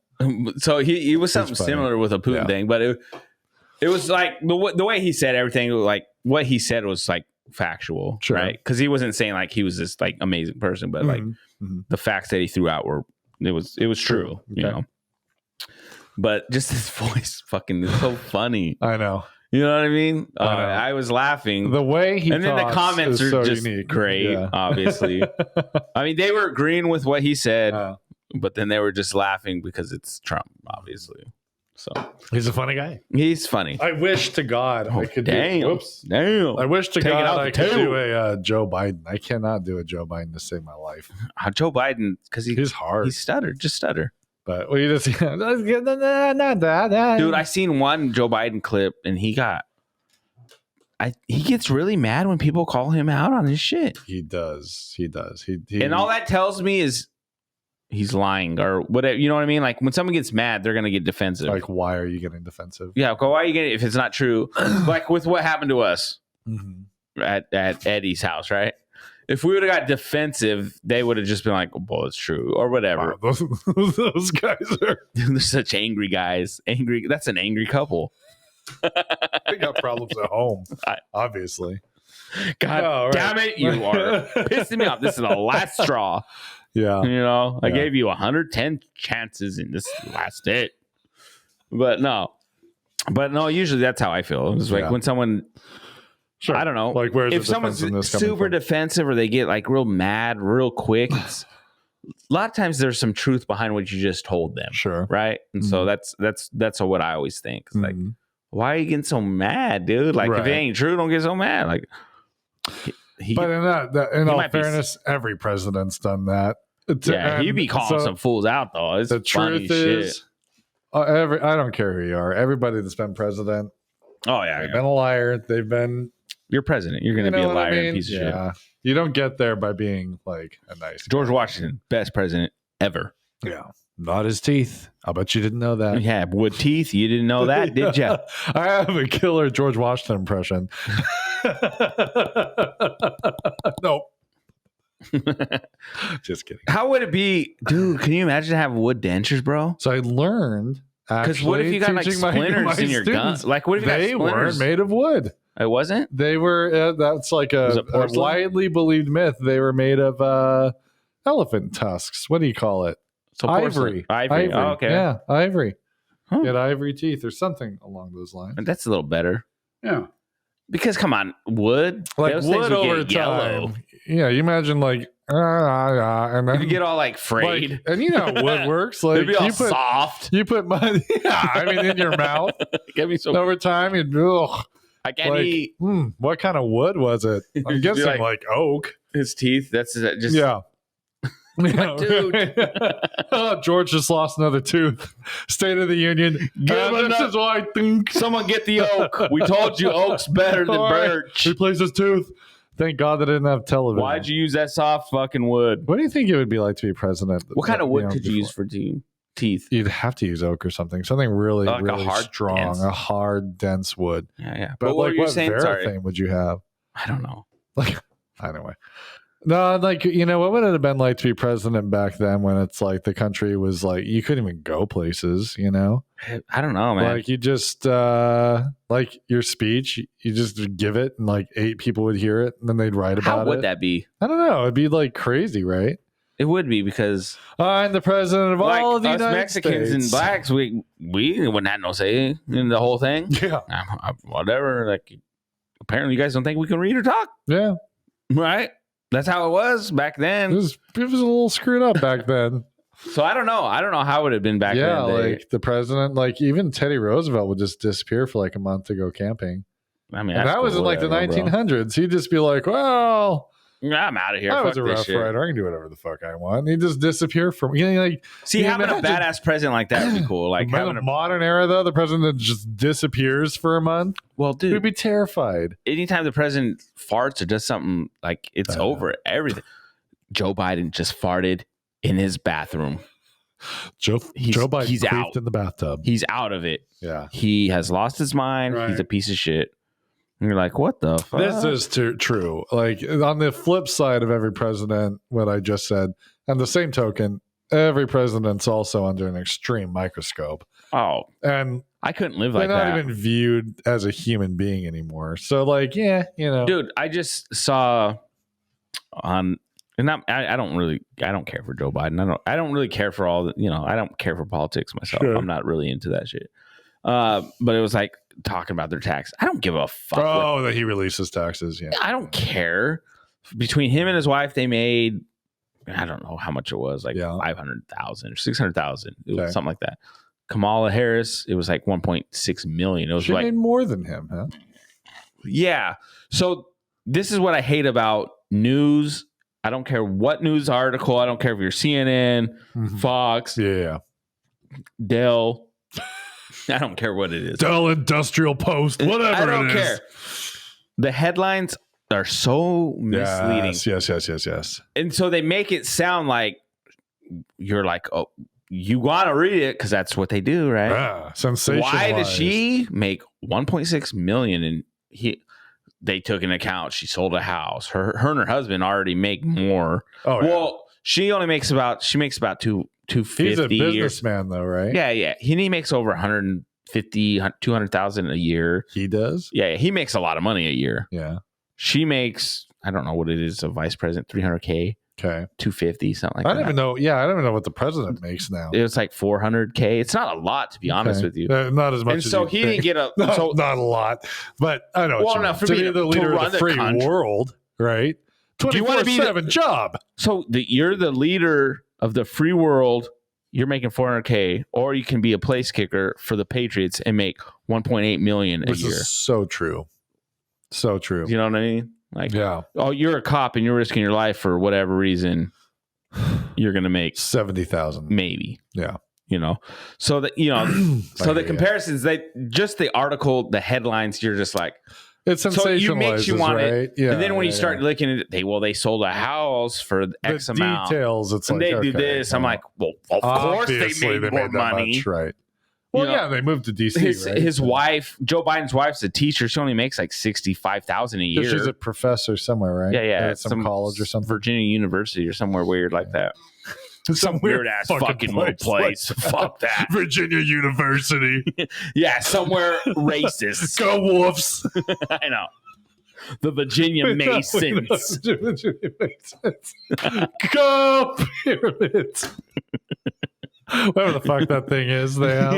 So he was something similar with a Putin thing, but it was like the way he said everything, like what he said was like factual, right? Because he wasn't saying like he was this like amazing person, but like the facts that he threw out were it was true, you know. But just his voice, fucking, is so funny. I know. You know what I mean? I was laughing. The way he and then the comments are so just unique. Great, obviously. I mean, they were agreeing with what he said, but then they were just laughing because it's Trump, obviously. So he's a funny guy. He's funny. I wish to God I could damn. do. Whoops. Damn. I wish to God I could do a Joe Biden. I cannot do a Joe Biden to save my life. Joe Biden, because he's hard. He stuttered. Just stutter. But well, you just dude, I seen one Joe Biden clip, and he gets really mad when people call him out on his shit. He does. He and all that tells me is he's lying or whatever. You know what I mean? Like when someone gets mad, they're gonna get defensive. Like, why are you getting defensive? Yeah, why are you getting if it's not true? Like with what happened to us at Eddie's house, right? If we would have got defensive, they would have just been like, well, it's true or whatever. Wow, those guys are they're such angry guys. Angry. That's an angry couple. They got problems at home, obviously. God damn it, you are pissing me off. This is the last straw. Yeah. You know, I gave you 110 chances and this last it. But no, usually that's how I feel. It's like when someone, I don't know, like where's if someone's super defensive or they get like real mad real quick, a lot of times there's some truth behind what you just told them. Sure. Right. And so that's what I always think. It's like, why are you getting so mad, dude? Like if it ain't true, don't get so mad. Like, but in all fairness, every president's done that. He'd be calling some fools out though. It's the truth is, I don't care who you are. Everybody that's been president, they've been a liar. They've been. You're president. You're going to be a liar and piece of shit. You don't get there by being like a nice George Washington, best president ever. Yeah. Not his teeth. I bet you didn't know that. Yeah, with teeth. You didn't know that, did you? I have a killer George Washington impression. Nope. Just kidding. How would it be, dude? Can you imagine to have wood dentures, bro? So I learned. Because what if you got like splinters in your gun? Like, what if you got splinters? They weren't made of wood. It wasn't? They were. That's like a widely believed myth. They were made of elephant tusks. What do you call it? So ivory. Ivory. Oh, okay. Yeah, ivory. Huh. Get ivory teeth or something along those lines. That's a little better. Yeah. Because come on, wood. Like wood over time. Yellow. Yeah, you imagine like and then you get all like frayed. Like, and you know how wood works. Like it'd be all soft. You put money in your mouth. Get me so over time you'd I can't eat. What kind of wood was it? I'm guessing like oak. His teeth. That's just dude. George just lost another tooth. State of the Union. This is why I think someone get the oak. We told you oak's better than birch. Replace his tooth. Thank God they didn't have television. Why'd you use that soft fucking wood? What do you think it would be like to be president? What kind of wood could you use for team? teeth. You'd have to use oak or something really, Like a really hard, strong, dense. a hard, dense wood. Yeah. But what like, were you what saying? Verathane would you have? I don't know. Like, anyway. No, like, what would it have been like to be president back then when it's like the country was like, you couldn't even go places, I don't know, man. Like, you just, like your speech, you just give it and like 8 people would hear it and then they'd write about it. How would that be? I don't know. It'd be like crazy, right? It would be because I'm the president of like all of the us United Mexicans States. and blacks, we wouldn't have no say in the whole thing. Yeah. Whatever. Like, apparently you guys don't think we can read or talk. Yeah. Right? That's how it was back then. It was a little screwed up back then. So I don't know. I don't know how it would have been back then. Yeah, like the president, like even Teddy Roosevelt would just disappear for like a month to go camping. I mean, and that was in like the 1900s. He'd just be like, well, I'm out of here. I was Fuck a this rough shit. rider. I can do whatever the fuck I want. And he'd just disappear from, like, See, having a badass president like that would be cool. Like having a modern era, though, the president that just disappears for a month. Well, dude, we'd be terrified. Anytime the president farts or does something, like it's over everything. Joe Biden just farted in his bathroom. Joe Biden he's out in the bathtub. He's out of it. Yeah. He has lost his mind. Right. He's a piece of shit. And you're like, what the fuck? This is true. Like on the flip side of every president, what I just said, and the same token, every president's also under an extreme microscope. Oh. And I couldn't live like they're that. not even viewed as a human being anymore. So like, yeah, Dude, I just saw on and I don't care for Joe Biden. I don't really care for all the, I don't care for politics myself. Sure. I'm not really into that shit. But it was like talking about their tax. I don't give a fuck. That he releases taxes. Yeah. I don't care. Between him and his wife, they made, I don't know how much it was, like 500,000 or 600,000. It was something like that. Kamala Harris, it was like 1.6 million. It was she like made more than him, huh? Yeah. So this is what I hate about news. I don't care what news article. I don't care if you're CNN, Fox, Dell. I don't care what it is. Dell Industrial Post, whatever I don't it care. is. The headlines are so misleading. Yes. And so they make it sound like you're like, oh, you want to read it because that's what they do, right? Sensationalized. Why does she make 1.6 million? And they took into account she sold a house. Her and her husband already make more. Oh, yeah. Well, she makes about 250. He's a businessman, though, right? Yeah. He makes over 150, 200,000 a year. He does. Yeah, he makes a lot of money a year. Yeah. She makes, I don't know what it is, a vice president, 300K. Okay. 250, something like that. I don't even know. Yeah, I don't even know what the president makes now. It was like 400K. It's not a lot, to be honest with you. Not as much. And as so you he think. didn't get not a lot, but I know. Well, no, for to me be the leader of the free world, right? 24/7 job. So you're the leader of the free world. You're making 400K, or you can be a place kicker for the Patriots and make 1.8 million a year. Is so true. So true. You know what I mean? Like, yeah. Oh, you're a cop and you're risking your life for whatever reason. You're gonna make 70,000, maybe. Yeah. So that so the comparisons, the article, the headlines, you're just like, it's sensationalized, makes you want right? it. Yeah. And then when you start looking at it, they sold a house for X amount. Details, it's and like they do this. I'm like, well, of course they made more money, right? Well, they moved to DC. His wife, Joe Biden's wife's a teacher. She only makes like $65,000 a year. She's a professor somewhere, right? Yeah. At some college or something, Virginia University or somewhere weird like that. Some weird ass fucking little place. Fuck that. Virginia University. Yeah, somewhere racist. Go Wolves. I know. The Virginia Masons. Virginia Masons. Go Pyramids. Whatever the fuck that thing is they have.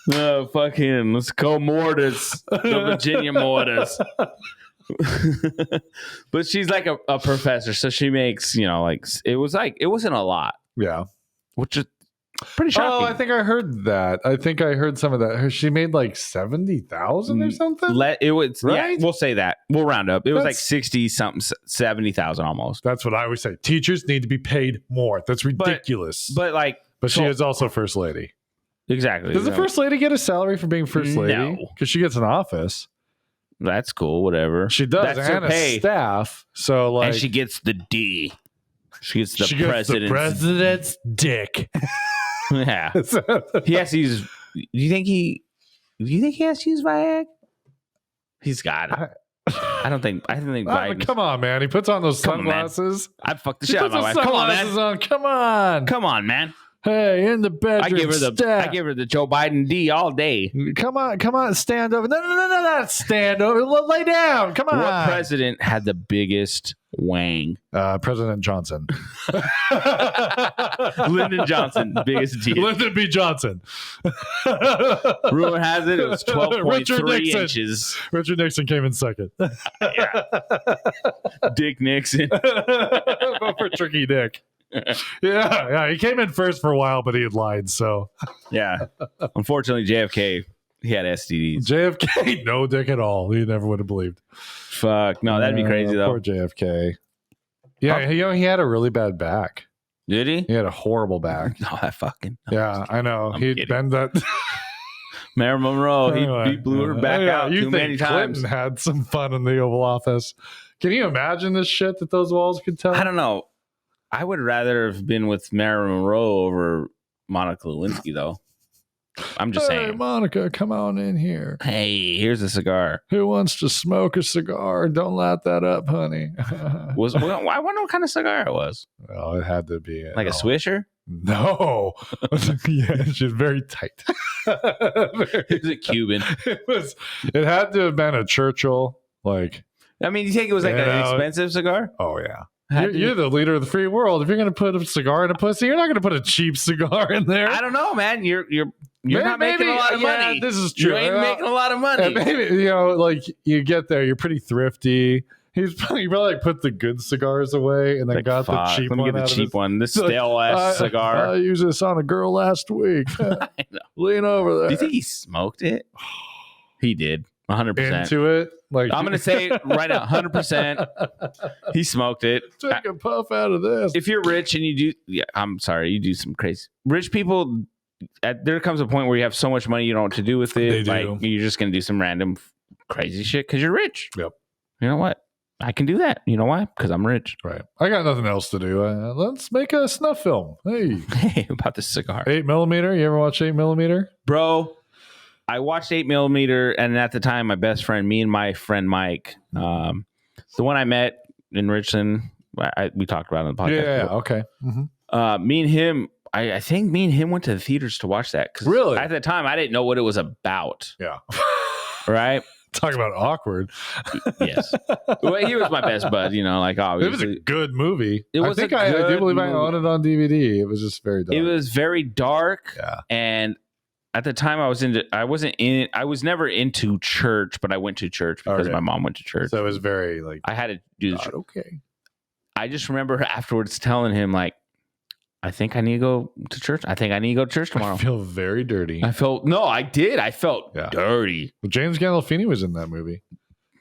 Yeah. Fucking let's go Mortars. The Virginia Mortars. But she's like a professor, so she makes, it wasn't a lot. Yeah. Which is pretty shocking. Oh, I think I heard that. I think I heard some of that. She made like 70,000 or something. It was right? Yeah, we'll say that. We'll round up. It was like 60 something, 70,000 almost. That's what I always say. Teachers need to be paid more. That's ridiculous. But she is also first lady. Exactly. Does the first lady get a salary for being first lady? No, because she gets an office. That's cool. Whatever she does, that's and a staff. So and she gets the D. She gets the president's dick. Yeah. He has to use. Do you think he has to use Viagra? He's got it. I don't think. I think Biden. Come on, man. He puts on those sunglasses. I'd fuck the shit out of my wife. Come on, man. Come on, man. Hey, in the bedroom. I give her the Joe Biden D all day. Come on, stand over. No, not stand over. Lay down. Come on. What president had the biggest wang? President Johnson. Lyndon Johnson, biggest D. Lyndon B. Johnson. Rumor has it was 12.3 inches. Richard Nixon came in second. Yeah. Dick Nixon. Vote for Tricky Dick. Yeah, he came in first for a while, but he had lied. So yeah, unfortunately, JFK he had STDs. JFK, no dick at all. He never would have believed. Fuck no, that'd be crazy though. Poor JFK. Yeah, he had a really bad back. Did he? He had a horrible back. No, I fucking. Yeah, I know. He'd been that. Marilyn Monroe, he blew her back out too many times. Clinton had some fun in the Oval Office. Can you imagine this shit that those walls could tell? I don't know. I would rather have been with Marilyn Monroe over Monica Lewinsky, though. I'm just saying. Hey, Monica, come on in here. Hey, here's a cigar. Who wants to smoke a cigar? Don't light that up, honey. I wonder what kind of cigar it was. Well, it had to be like a Swisher. No, yeah, she's very tight. It was a Cuban. It had to have been a Churchill. Like, I mean, you think it was like an expensive cigar? Oh yeah. You're the leader of the free world. If you're going to put a cigar in a pussy, you're not going to put a cheap cigar in there. I don't know, man. You're not making a lot of money. This is true. You ain't making a lot of money. Maybe like you get there, you're pretty thrifty. He probably like put the good cigars away and then got the cheap one. Let me get the cheap one. This stale ass cigar. I used this on a girl last week. Lean over there. Do you think he smoked it? He did. 100%. Into it? Like I'm gonna say right now, 100%. He smoked it. Take a puff out of this. If you're rich and you do, I'm sorry, you do some crazy. Rich people, there comes a point where you have so much money you don't know what to do with it. Like you're just gonna do some random crazy shit because you're rich. Yep. You know what? I can do that. You know why? Because I'm rich. Right. I got nothing else to do. Let's make a snuff film. Hey, about this cigar. 8mm. You ever watch 8mm? Bro, I watched 8mm, and at the time, my best friend, me and my friend Mike, the one I met in Richland, we talked about it on the podcast. Yeah, okay. Mm-hmm. Me and him, I think me and him went to the theaters to watch that. Really? At the time, I didn't know what it was about. Yeah. Right? Talk about awkward. Yes. Well, he was my best bud, like obviously. It was a good movie. I do believe I owned it on DVD. It was just very dark. It was very dark. Yeah. And at the time I was never into church, but I went to church because my mom went to church. So it was very like I had to do the okay. I just remember afterwards telling him like, I think I need to go to church. I think I need to go to church tomorrow. I feel very dirty. I felt dirty. Well, James Gandolfini was in that movie.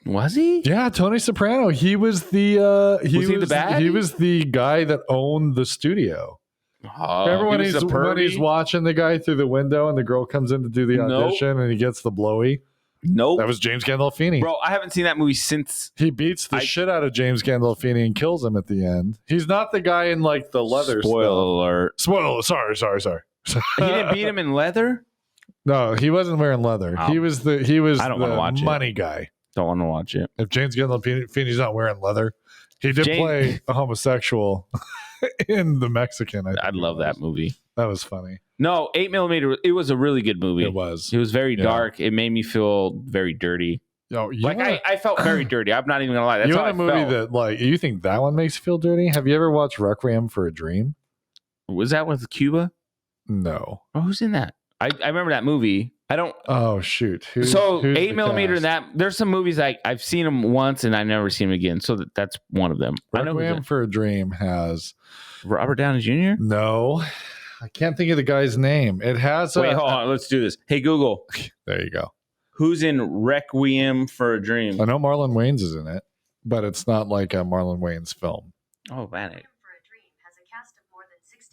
Was he? Yeah, Tony Soprano. He was the the bad? He was the guy that owned the studio. Remember when he's watching the guy through the window and the girl comes in to do the audition and he gets the blowy? Nope. That was James Gandolfini. Bro, I haven't seen that movie since. He beats the shit out of James Gandolfini and kills him at the end. He's not the guy in like the leather Spoiler alert. Sorry. He didn't beat him in leather? No, he wasn't wearing leather. Oh. He was I don't want to watch money guy. Don't want to watch it. If James Gandolfini's not wearing leather, he did play a homosexual in The Mexican. I'd love that movie. That was funny. No, 8mm. It was a really good movie. It was. It was very dark. It made me feel very dirty. I felt very dirty. I'm not even gonna lie. That's how I felt. You want a movie that like you think that one makes you feel dirty? Have you ever watched Requiem for a Dream? Was that with Cuba? No. Oh, who's in that? I remember that movie. I don't. Oh shoot! Who's 8mm in that. There's some movies I've seen them once and I never seen them again. So that's one of them. Requiem for a Dream has Robert Downey Jr. No, I can't think of the guy's name. It has. Wait, hold on. Let's do this. Hey Google. There you go. Who's in Requiem for a Dream? I know Marlon Wayans is in it, but it's not like a Marlon Wayans film. Oh, man.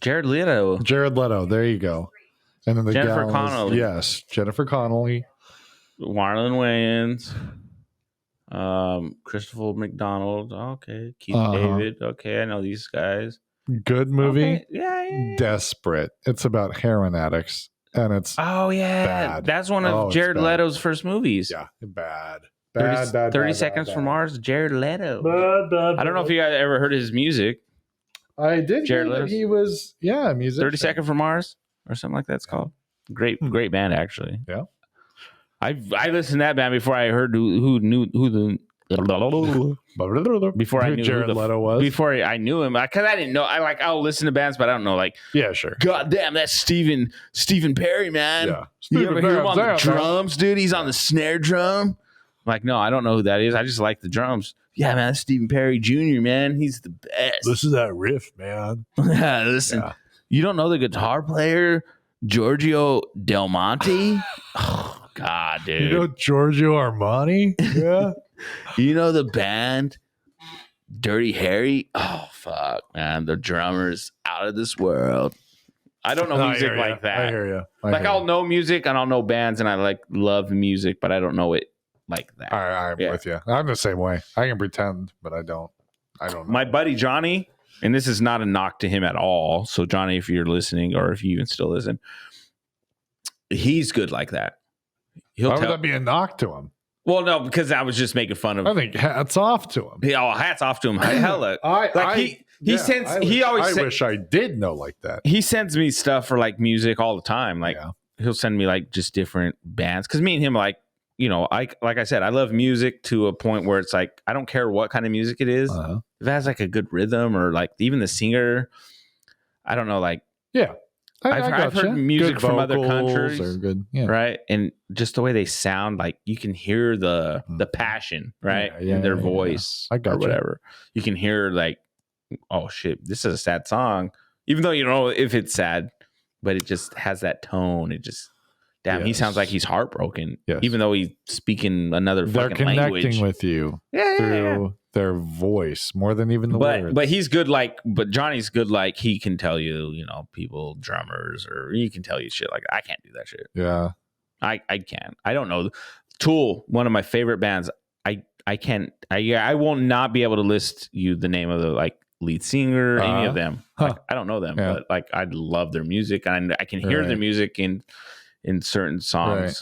Jared Leto. There you go. And then Jennifer Connelly. Yes, Jennifer Connelly. Marlon Wayans. Christopher McDonald. Okay. Keith David. Okay, I know these guys. good movie. Okay. Yeah. Desperate. It's about heroin addicts, and it's Oh yeah, bad. that's one of it's Jared bad. Leto's first movies. Yeah, bad. 30 Seconds from Mars, Jared Leto. I don't know if you guys ever heard his music. I did Jared hear that Leto's? he was, musician. 30 Seconds from Mars or something like that's called. Great band actually. Yeah. I listened to that band before I heard who the before I knew Jared who Leto was. Before I knew him, because I didn't know. I'll listen to bands, but I don't know. Like, yeah, sure. God damn, that's Stephen Perry, man. Yeah, You ever hear him on the man. drums, dude? He's on the snare drum. I'm like, no, I don't know who that is. I just like the drums. Yeah, man, that's Stephen Perry Jr., man. He's the best. Listen to that riff, man. Listen, you don't know the guitar player Giorgio Del Monte? Oh, God, dude. You know Giorgio Armani? Yeah. You know the band Dirty Harry? Oh, fuck, man. The drummer's out of this world. I don't know music like that. I hear you. I'll know music and I'll know bands and I love music, but I don't know it like that. I'm with you. I'm the same way. I can pretend, but I don't know. My buddy Johnny, and this is not a knock to him at all. So Johnny, if you're listening or if you even still listen, he's good like that. Why would that be a knock to him? Well, no, because I was just making fun of. I think hats off to him. Hats off to him. Hella. I wish I did know like that. He sends me stuff for like music all the time. Like he'll send me like just different bands. Because me and him, like, you know, like I said, I love music to a point where it's like I don't care what kind of music it is. If it has like a good rhythm or like even the singer, I don't know, like I've heard music from other countries, right? And just the way they sound, like you can hear the passion, right, in their voice, or whatever. You can hear like, oh shit, this is a sad song, even though you know if it's sad, but it just has that tone. It just, he sounds like he's heartbroken, even though he's speaking another fucking language. They're connecting with you through their voice more than even the words. But he's good, but Johnny's good, like he can tell you, you know, people, drummers, or he can tell you shit like I can't do that shit. Yeah. I can't. I don't know. Tool, one of my favorite bands. I will not be able to list you the name of the like lead singer, any of them. Like, I don't know them, but like I love their music and I can hear their music in certain songs.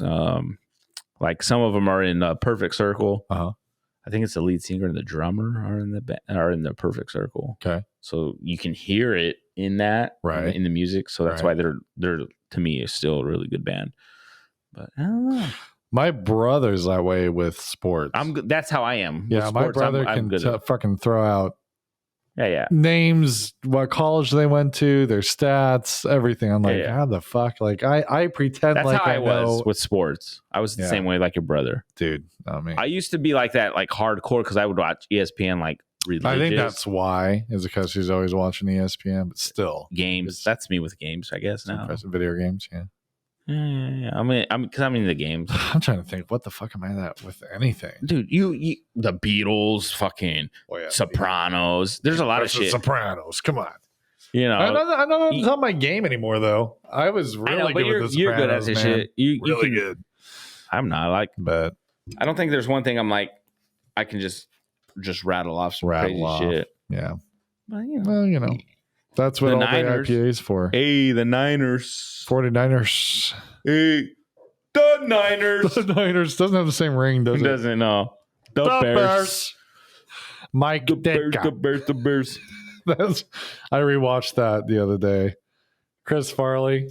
Like some of them are in Perfect Circle. I think it's the lead singer and the drummer are in the Perfect Circle. Okay. So you can hear it in that, in the music. So that's why they're to me is still a really good band. But I don't know. My brother's that way with sports. That's how I am. Yeah, my brother can fucking throw out names, what college they went to, their stats, everything. I'm like, how the fuck? Like I pretend that's like how I know. was with sports. I was the same way like your brother. Dude, not me. I used to be like that, like hardcore, because I would watch ESPN like religious. I think that's why, is because he's always watching ESPN, but still. Games. That's me with games, I guess now. Video games, Yeah. I mean, because I'm in the games. I'm trying to think, what the fuck am I that with anything? Dude, you the Beatles, fucking Sopranos. There's a lot of shit. Sopranos, come on. You know, I don't know. It's not my game anymore, though. I was really good with the Sopranos. You're good at this shit. You really good. I'm not but I don't think there's one thing I'm like, I can just rattle off some crazy shit. Yeah. But, well, you know. That's what the all Niners. The IPA is for. Hey, the Niners. 49ers. Hey, the Niners. The Niners. Doesn't have the same ring, does it? Doesn't, no. The Bears. Mike the Bears. The Bears. I rewatched that the other day. Chris Farley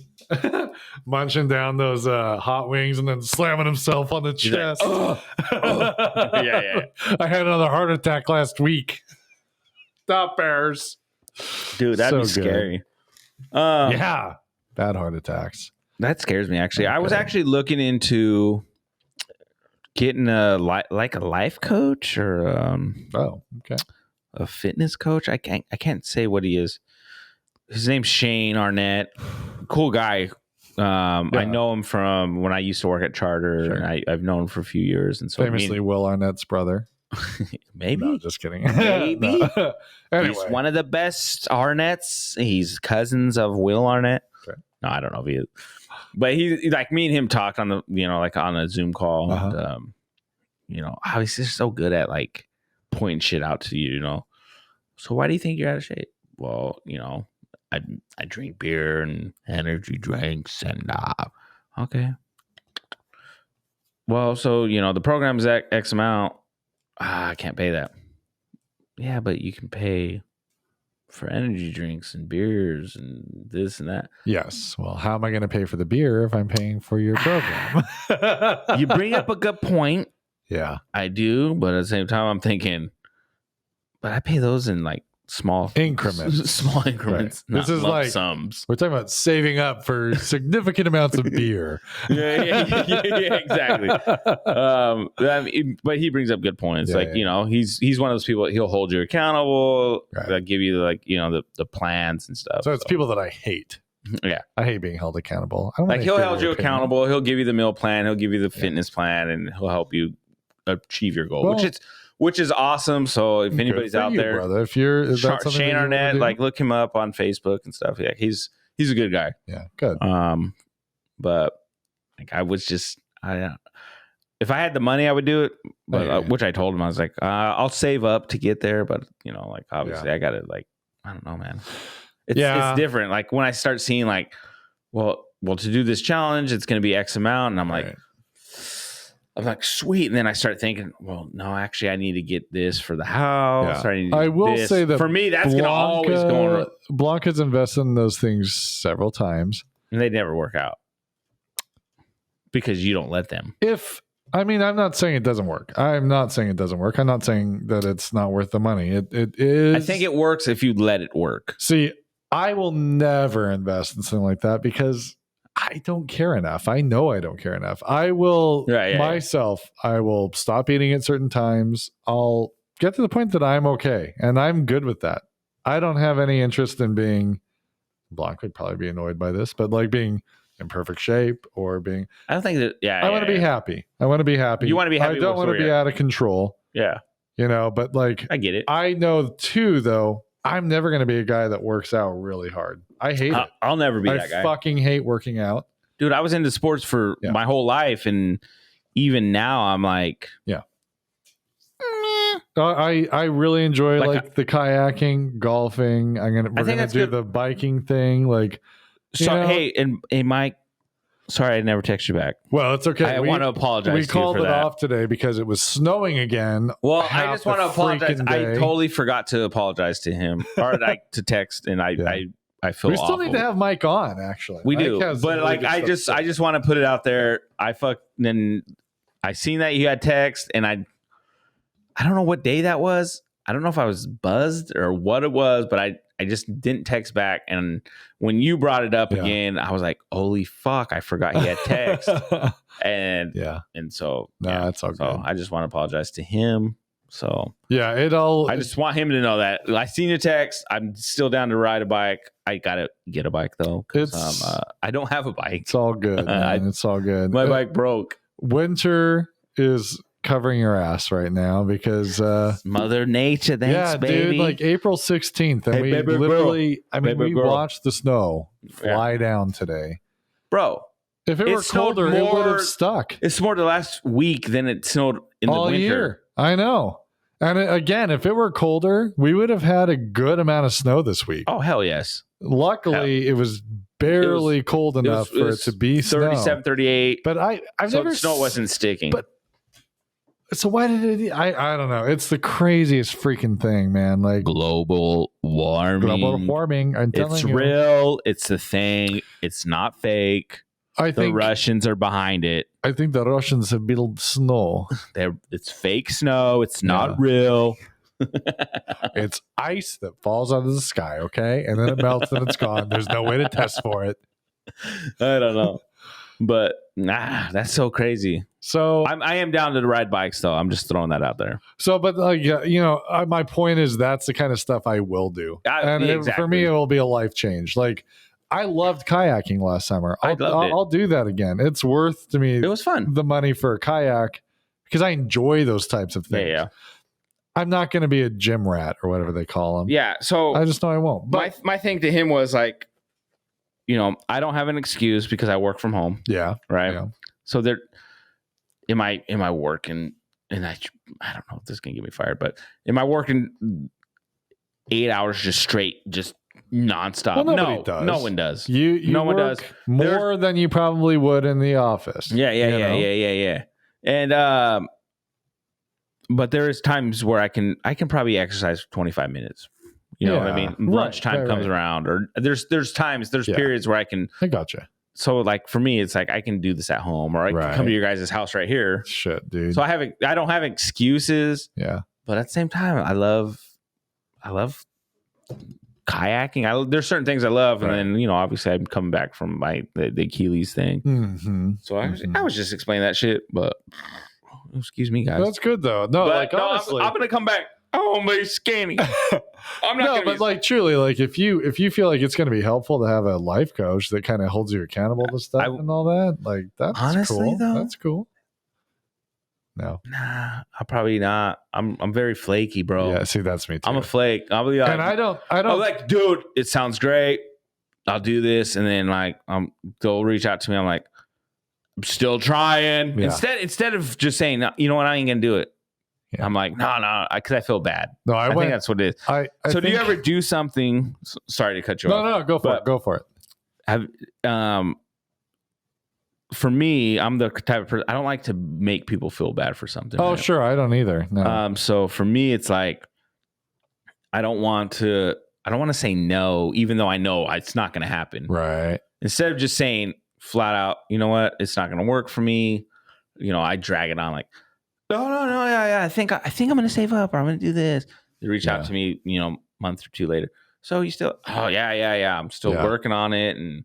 munching down those hot wings and then slamming himself on the chest. Like, yeah. I had another heart attack last week. The Bears. Dude, that'd be scary. Yeah, bad heart attacks. That scares me. Actually, I was actually looking into getting a life coach or a fitness coach. I can't say what he is. His name's Shane Arnett. Cool guy. I know him from when I used to work at Charter. Sure. And I've known him for a few years, and so famously Will Arnett's brother. Maybe. No, just kidding. Maybe. No. Anyway. He's one of the best Arnetts. He's cousins of Will Arnett. Okay. No, I don't know if he is. But he like me and him talked on the, you know, like on a Zoom call. And, you know, obviously he's so good at like pointing shit out to you, you know. So why do you think you're out of shape? well, I drink beer and energy drinks and okay. Well, so the program's X amount. I can't pay that. Yeah, but you can pay for energy drinks and beers and this and that. Yes. Well, how am I going to pay for the beer if I'm paying for your program? You bring up a good point. Yeah. I do, but at the same time, I'm thinking, but I pay those in like small increments. Right. This is like sums. We're talking about saving up for significant amounts of beer. Yeah, exactly. But he brings up good points. He's one of those people. He'll hold you accountable. Right. Give you the plans and stuff. So it's people that I hate. Yeah, I hate being held accountable. He'll hold you accountable. He'll give you the meal plan. He'll give you the fitness plan, and he'll help you achieve your goal, which is awesome. So if anybody's out there, brother, if you're Shane Arnett, look him up on Facebook and stuff. Yeah, he's a good guy. Yeah, good. But I was just if I had the money, I would do it. But which I told him, I was like, I'll save up to get there. But obviously, I got to I don't know, man. It's different. Like when I start seeing well, to do this challenge, it's going to be X amount, and I'm like. I'm like, sweet. And then I start thinking, well, no, actually, I need to get this for the house. Yeah. I will say that for me, that's going to always go on. Blanca's invested in those things several times. And they never work out because you don't let them. I'm not saying it doesn't work. I'm not saying it doesn't work. I'm not saying that it's not worth the money. It is. I think it works if you let it work. See, I will never invest in something like that because I don't care enough. I know I don't care enough. I will I will stop eating at certain times. I'll get to the point that I'm okay. And I'm good with that. I don't have any interest in being Blanc would probably be annoyed by this, but being in perfect shape or being I don't think that I want to be happy. I want to be happy. You want to be happy. I don't want to be out of control. Yeah. But I get it. I know too though, I'm never going to be a guy that works out really hard. I hate it. I'll never be that guy. I fucking hate working out. Dude, I was into sports for my whole life, and even now I'm like, I really enjoy the kayaking, golfing. We're gonna do the biking thing. Hey, Mike, sorry I never texted you back. Well, it's okay. I want to apologize. We called it off today because it was snowing again. Well, I just want to apologize. I totally forgot to apologize to him or to text, and I feel we still need to have Mike on. Actually, we do, but I just want to put it out there. Then I seen that you had text, and I don't know what day that was. I don't know if I was buzzed or what it was, but I just didn't text back. And when you brought it up again, I was like, "Holy fuck! I forgot he had text." and so that's all good. So I just want to apologize to him. So I just want him to know that I seen your text. I'm still down to ride a bike. I gotta get a bike though. I don't have a bike. It's all good. It's all good. My bike broke. Winter is covering your ass right now because Mother Nature. Thanks, baby. Dude, April 16th, and we literally, we watched the snow fly down today, bro. If it were colder, it would have stuck. It snowed the last week than it snowed in the winter. Year. I know. And again, if it were colder, we would have had a good amount of snow this week. Oh, hell yes. Luckily, it was barely cold enough for it to be 37, 38. But I've never... snow wasn't sticking. But so why did it... I don't know. It's the craziest freaking thing, man. Global warming. Global warming. I'm telling it's you. real. It's the thing. It's not fake. I think the Russians are behind it. I think the Russians have built snow. It's fake snow. It's not real. It's ice that falls out of the sky, okay? And then it melts and it's gone. There's no way to test for it. I don't know. But that's so crazy. So I am down to ride bikes though. I'm just throwing that out there. So, but my point is that's the kind of stuff I will do. For me, it will be a life change. I loved kayaking last summer. I'll do that again. It's worth to me. It was fun. The money for a kayak because I enjoy those types of things. Yeah. I'm not going to be a gym rat or whatever they call them. Yeah. So I just know I won't. But my thing to him was I don't have an excuse because I work from home. Yeah. Right. Yeah. So am I working? And I don't know if this is gonna get me fired, but am I working 8 hours just straight, just nonstop. Well, nobody does. No one does. No one does more than you probably would in the office. Yeah. And but there is times where I can probably exercise for 25 minutes. You know what I mean? Lunchtime comes around, or there's periods where I gotcha. So like for me, it's like I can do this at home, or I can come to your guys' house right here. Shit, dude. So I don't have excuses. Yeah. But at the same time, I love kayaking. There's certain things I love, and then obviously I'm coming back from the Achilles thing. Mm-hmm. So I was just explaining that shit, but excuse me, guys. That's good though. No, but honestly, I'm gonna come back. Oh, my skinny. I'm not. No, but truly, if you feel like it's gonna be helpful to have a life coach that kind of holds you accountable to stuff and all that, that's honestly, cool. Though, that's cool. No. Nah, I'll probably not. I'm very flaky, bro. Yeah, see, that's me too. I'm a flake. I'll be like, and I don't. I'm like, dude, it sounds great. I'll do this, and then they'll reach out to me. I'm like, I'm still trying. Yeah. Instead of just saying, you know what, I ain't gonna do it. Yeah. I'm like, no, because I feel bad. No, I think that's what it is. So do you ever do something? Sorry to cut you off. No, go for it. Go for it. For me, I'm the type of person, I don't like to make people feel bad for something. Oh, right? Sure. I don't either. No. So for me, it's like, I don't want to say no, even though I know it's not going to happen. Right. Instead of just saying flat out, you know what, it's not going to work for me. I drag it on like, no, yeah. I think I'm going to save up, or I'm going to do this. They reach out to me, a month or two later. So you still, oh yeah. I'm still working on it. And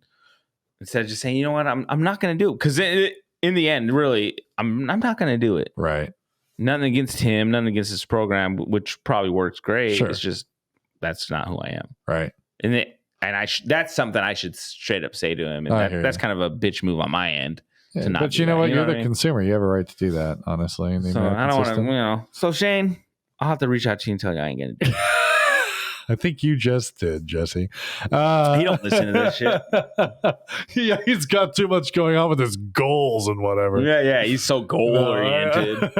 instead of just saying, you know what, I'm not going to do it. Because in the end, really, I'm not going to do it. Right. Nothing against him, nothing against his program, which probably works great. Sure. It's just, that's not who I am. Right. And that's something I should straight up say to him. And that's kind of a bitch move on my end. Yeah, but you know what? You're the consumer. You have a right to do that, honestly. So I don't want to, So Shane, I'll have to reach out to you and tell you I ain't going to do it. I think you just did, Jesse. He don't listen to this shit. Yeah, he's got too much going on with his goals and whatever. Yeah, he's so goal oriented.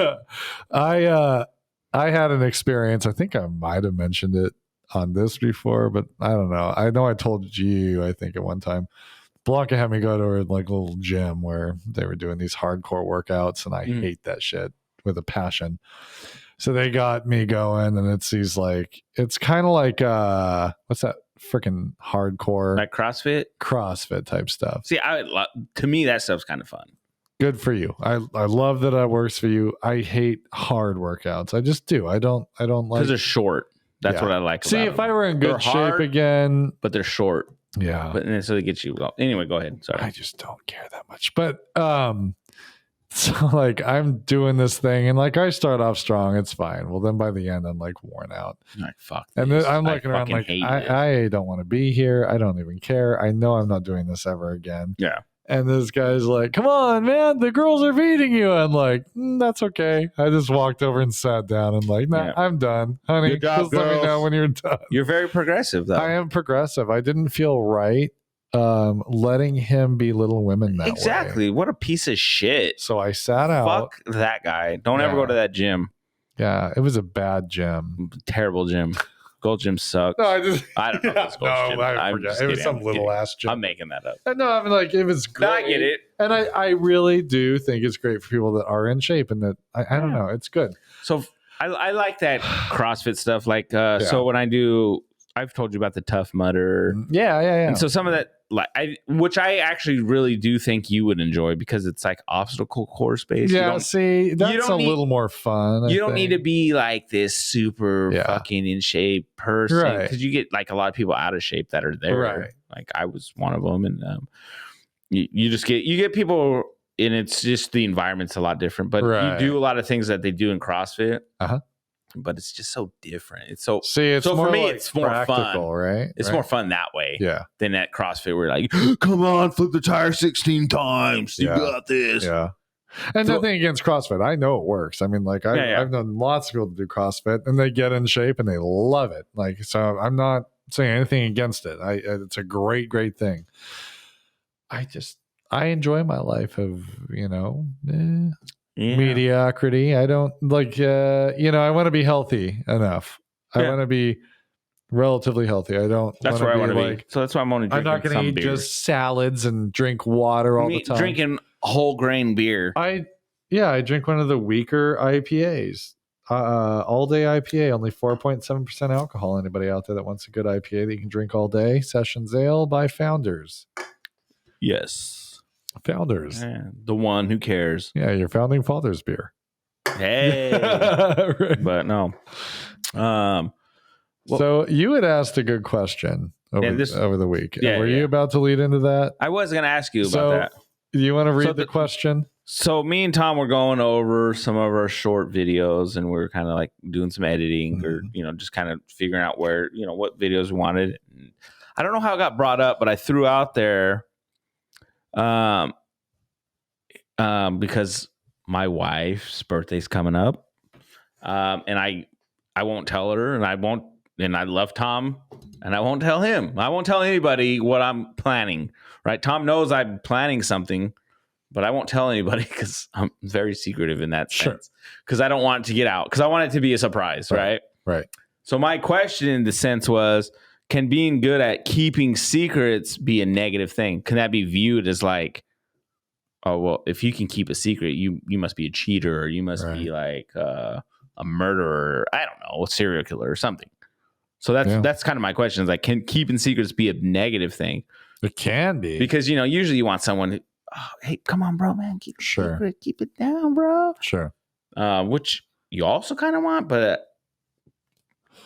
I had an experience. I think I might have mentioned it on this before, but I don't know. I know I told you, I think at one time, Blanca had me go to her little gym where they were doing these hardcore workouts, and I hate that shit with a passion. So they got me going, and it's kind of like what's that freaking hardcore, like CrossFit type stuff. See, to me that stuff's kind of fun. Good for you. I love that it works for you. I hate hard workouts. I just do. I don't like, because they're short. That's what I like. See, if I were in good shape again, but they're short. Yeah, but so they get you. Well, anyway, go ahead. Sorry, I just don't care that much. But so I'm doing this thing, and I start off strong. It's fine. Well, then by the end, I'm worn out. Fuck. And then I'm looking around I don't want to be here. I don't even care. I know I'm not doing this ever again. Yeah. And this guy's like, come on, man, the girls are feeding you. I'm like, that's okay. I just walked over and sat down and I'm done. Honey, just let me know when you're done. You're very progressive, though. I am progressive. I didn't feel right letting him belittle women that way. Exactly. What a piece of shit. So I sat out. Fuck that guy. Don't ever go to that gym. Yeah, it was a bad gym. Terrible gym. Gold gym sucks. No, I don't know if it's Gold gym. I forget. It was some little ass gym. I'm making that up. No, I mean it was great. No, I get it. And I really do think it's great for people that are in shape, and that I don't know, it's good. So I like that CrossFit stuff. So when I've told you about the Tough Mudder. Yeah. And so some of that, which I actually really do think you would enjoy, because it's obstacle course based. Yeah, see, that's a little more fun. You don't need to be this super fucking in shape person, right? Because you get a lot of people out of shape that are there. Right. I was one of them, and you get people, and it's just the environment's a lot different. But you do a lot of things that they do in CrossFit. But it's just so different. It's so it's more for me, it's more practical, fun, right? It's more fun that way, than at CrossFit. We're come on, flip the tire 16 times. You got this, And nothing against CrossFit. I know it works. I mean, I've known lots of people to do CrossFit, and they get in shape and they love it. So I'm not saying anything against it. It's a great, great thing. I enjoy my life of mediocrity. I don't I want to be healthy enough. I want to be relatively healthy. I don't. That's where I want to like, be. So that's why I'm only I'm drinking not going to eat beer. just salads and drink water all the time. Drinking whole grain beer. I drink one of the weaker IPAs. All day IPA, only 4.7% alcohol. Anybody out there that wants a good IPA that you can drink all day? Sessions Ale by Founders. Yes. Founders. Yeah, the one who cares. Yeah, your founding father's beer. Hey. Right. But no. So you had asked a good question over the week. Yeah, Were you about to lead into that? I was going to ask you about that. Do you want to read the question? So me and Tom were going over some of our short videos, and we are kind of like doing some editing or, just kind of figuring out where, what videos we wanted. I don't know how it got brought up, but I threw out there because my wife's birthday's coming up. And I won't tell her, and I love Tom, and I won't tell him. I won't tell anybody what I'm planning, right? Tom knows I'm planning something, but I won't tell anybody because I'm very secretive in that sense. Because I don't want it to get out. Because I want it to be a surprise, right? Right. So my question in the sense was, can being good at keeping secrets be a negative thing? Can that be viewed as like, oh, well, if you can keep a secret, you must be a cheater, or you must be like a murderer, I don't know, a serial killer or something. So that's kind of my question is like, can keeping secrets be a negative thing? It can be. Because, usually you want someone who, oh, hey, come on, bro, man, keep it secret, keep it down, bro. Sure. Which you also kind of want, but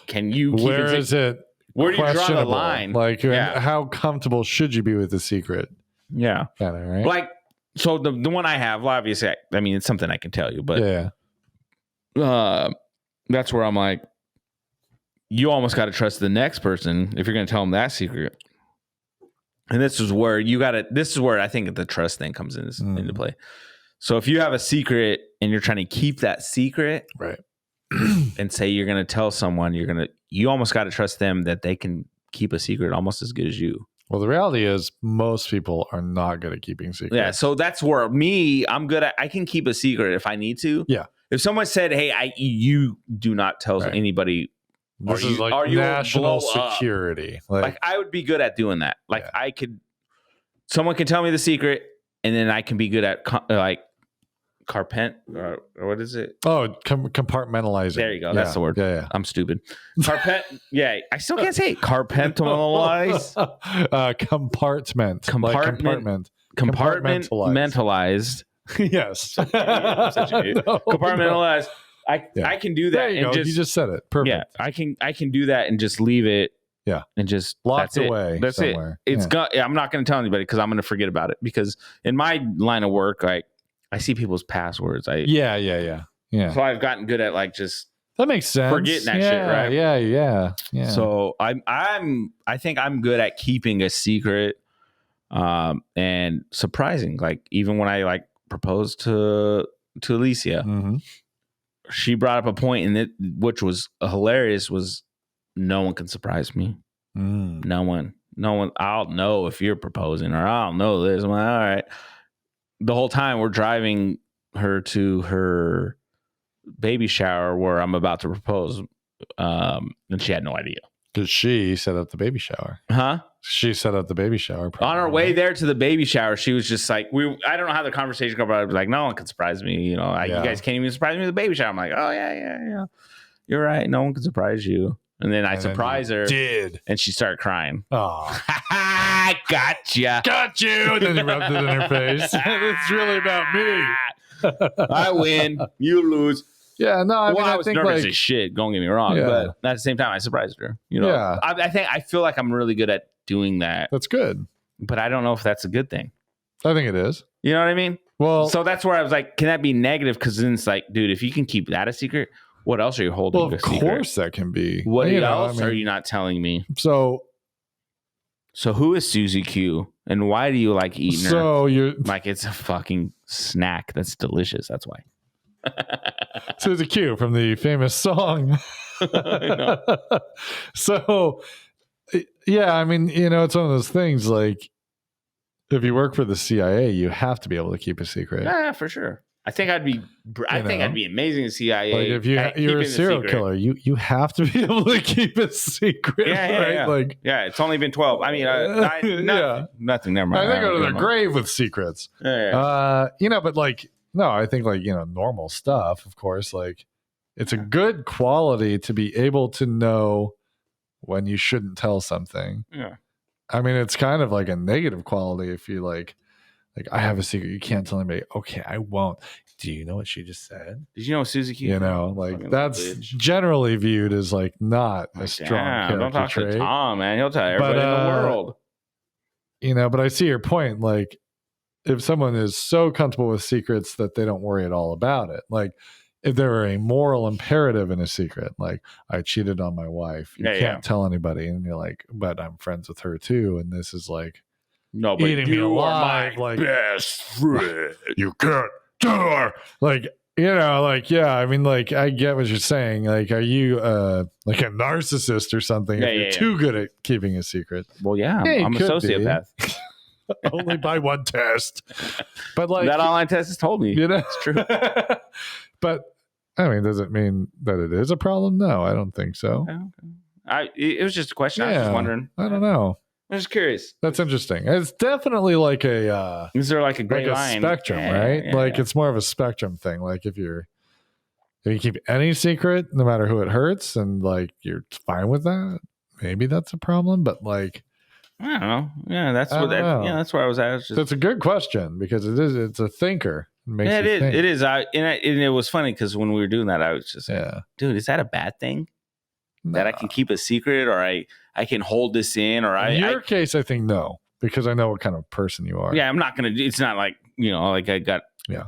can you keep Where is it? Where do you draw the line? Like, how comfortable should you be with the secret? Yeah. Kind of, right? Like, so the one I have, well, obviously, I mean, it's something I can tell you, but that's where I'm like, you almost got to trust the next person if you're going to tell them that secret. And this is where I think the trust thing comes into play. So if you have a secret and you're trying to keep that secret, right, and say you're going to tell someone, you almost got to trust them that they can keep a secret almost as good as you. Well, the reality is most people are not good at keeping secrets. Yeah, so that's where I'm good at. I can keep a secret if I need to. Yeah. If someone said, "Hey, you do not tell anybody," this is like national security. Like I would be good at doing that. Like someone can tell me the secret, and then I can be good at or what is it? Oh, compartmentalizing. There you go. That's the word. Yeah. I'm stupid. Yeah. I still can't say it. Compartmentalize. Compartment. Compartmentalized. Yes. Compartmentalized. I can do that. There you go. You just said it. Perfect. Yeah, I can do that and just leave it. Yeah. And just locked away. That's somewhere. it. I'm not going to tell anybody because I'm going to forget about it. Because in my line of work, I see people's passwords. Yeah. So I've gotten good at just that makes sense. Forgetting that shit, right? Yeah. So I think I'm good at keeping a secret, and surprising. Like even when I proposed to Alicia, she brought up a point in it which was hilarious. Was no one can surprise me. No one. I'll know if you're proposing, or I'll know this. I'm like, all right. The whole time we're driving her to her baby shower where I'm about to propose, and she had no idea. Did she set up the baby shower? Huh? She set up the baby shower. Probably. On our way there to the baby shower, she was just like, I don't know how the conversation go about it. Like, no one can surprise me. You guys can't even surprise me with the baby shower. I'm like, oh, yeah. You're right. No one can surprise you. And then I surprised her. And she started crying. Oh. Gotcha. Got you. And then he rubbed it in her face. It's really about me. I win. You lose. Yeah, no, I was nervous as shit. Don't get me wrong, but at the same time, I surprised her. I feel like I'm really good at doing that. That's good, but I don't know if that's a good thing. I think it is. You know what I mean? Well, so that's where I was like, can that be negative? Because then it's like, dude, if you can keep that a secret, what else are you holding? Well, of course that can be. What else are you not telling me? So who is Susie Q, and why do you like eating her? So you're like, it's a fucking snack that's delicious. That's why. Susie Q from the famous song. So, yeah, I mean, it's one of those things like if you work for the CIA, you have to be able to keep a secret. Yeah, for sure. I think I'd be amazing to CIA. Like if you're a serial killer, you have to be able to keep it secret. Right? Yeah. Like, it's only been 12. I mean, nothing. Never mind. I go to the grave with secrets. But like, no, I think like, normal stuff, of course, like it's a good quality to be able to know when you shouldn't tell something. Yeah. I mean, it's kind of like a negative quality if you like I have a secret. You can't tell anybody. Okay, I won't. Do you know what she just said? Did you know Suzuki? Like that's generally viewed as like not a strong character don't talk trait. To Tom, man. He'll tell everybody in the world. But I see your point. Like if someone is so comfortable with secrets that they don't worry at all about it. Like if there were a moral imperative in a secret, like I cheated on my wife, you can't tell anybody. And you're like, but I'm friends with her too. And this is like, no, but you are my best friend. You can't tell her. Like, I mean, like, I get what you're saying. Like, are you like a narcissist or something if you're too good at keeping a secret? Well, I'm a sociopath. Only by one test. But like that online test has told me. It's true. But I mean, does it mean that it is a problem? No, I don't think so. Okay. It was just a question. I was just wondering. I don't know. I'm just curious. That's interesting. It's definitely like a is there like a gray line? Spectrum, right? It's more of a spectrum thing. Like if you keep any secret, no matter who it hurts, and like you're fine with that, maybe that's a problem. But like I don't know. Yeah, that's that's where I was at. It's a good question because it's a thinker. It is. And it was funny because when we were doing that, I was just like, dude, is that a bad thing? No. That I can keep a secret, or I can hold this in, or in your case, I think no, because I know what kind of person you are. Yeah, I'm not gonna. It's not like like I got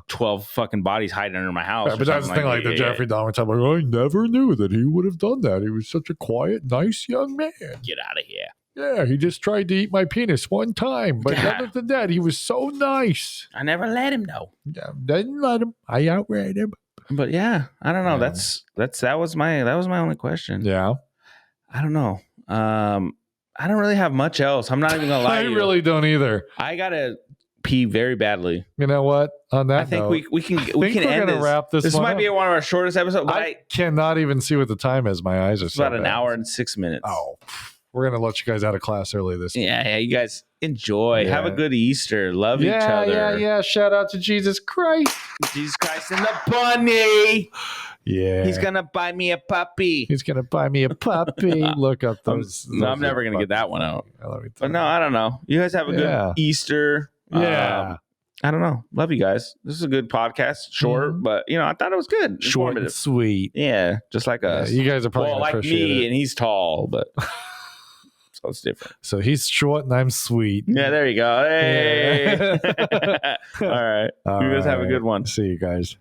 12 fucking bodies hiding under my house. Right, but that's the thing, like the Jeffrey Dahmer type. Like, I never knew that he would have done that. He was such a quiet, nice young man. Get out of here. Yeah, he just tried to eat my penis one time, but other than that, he was so nice. I never let him know. Yeah, didn't let him. I outran him. But yeah, I don't know. That was my only question. Yeah, I don't know. I don't really have much else. I'm not even gonna lie. I really don't either. I gotta pee very badly. You know what? On that, I think we can end this. Wrap this. This might be one of our shortest episodes. But I cannot even see what the time is. My eyes are so about an hour and 6 minutes. Oh. We're going to let you guys out of class early this week. Yeah, you guys enjoy. Have a good Easter. Love each other. Yeah. Shout out to Jesus Christ. Jesus Christ and the bunny. Yeah. He's going to buy me a puppy. Look up those. I'm never going to get that one out. But no, I don't know. You guys have a good Easter. Yeah. I don't know. Love you guys. This is a good podcast. Short, but I thought it was good. Short and sweet. Yeah, just like us. You guys are probably like me, and he's tall, but... So it's different. So he's short and I'm sweet. Yeah, there you go. Hey. All right. You guys have a good one. See you guys.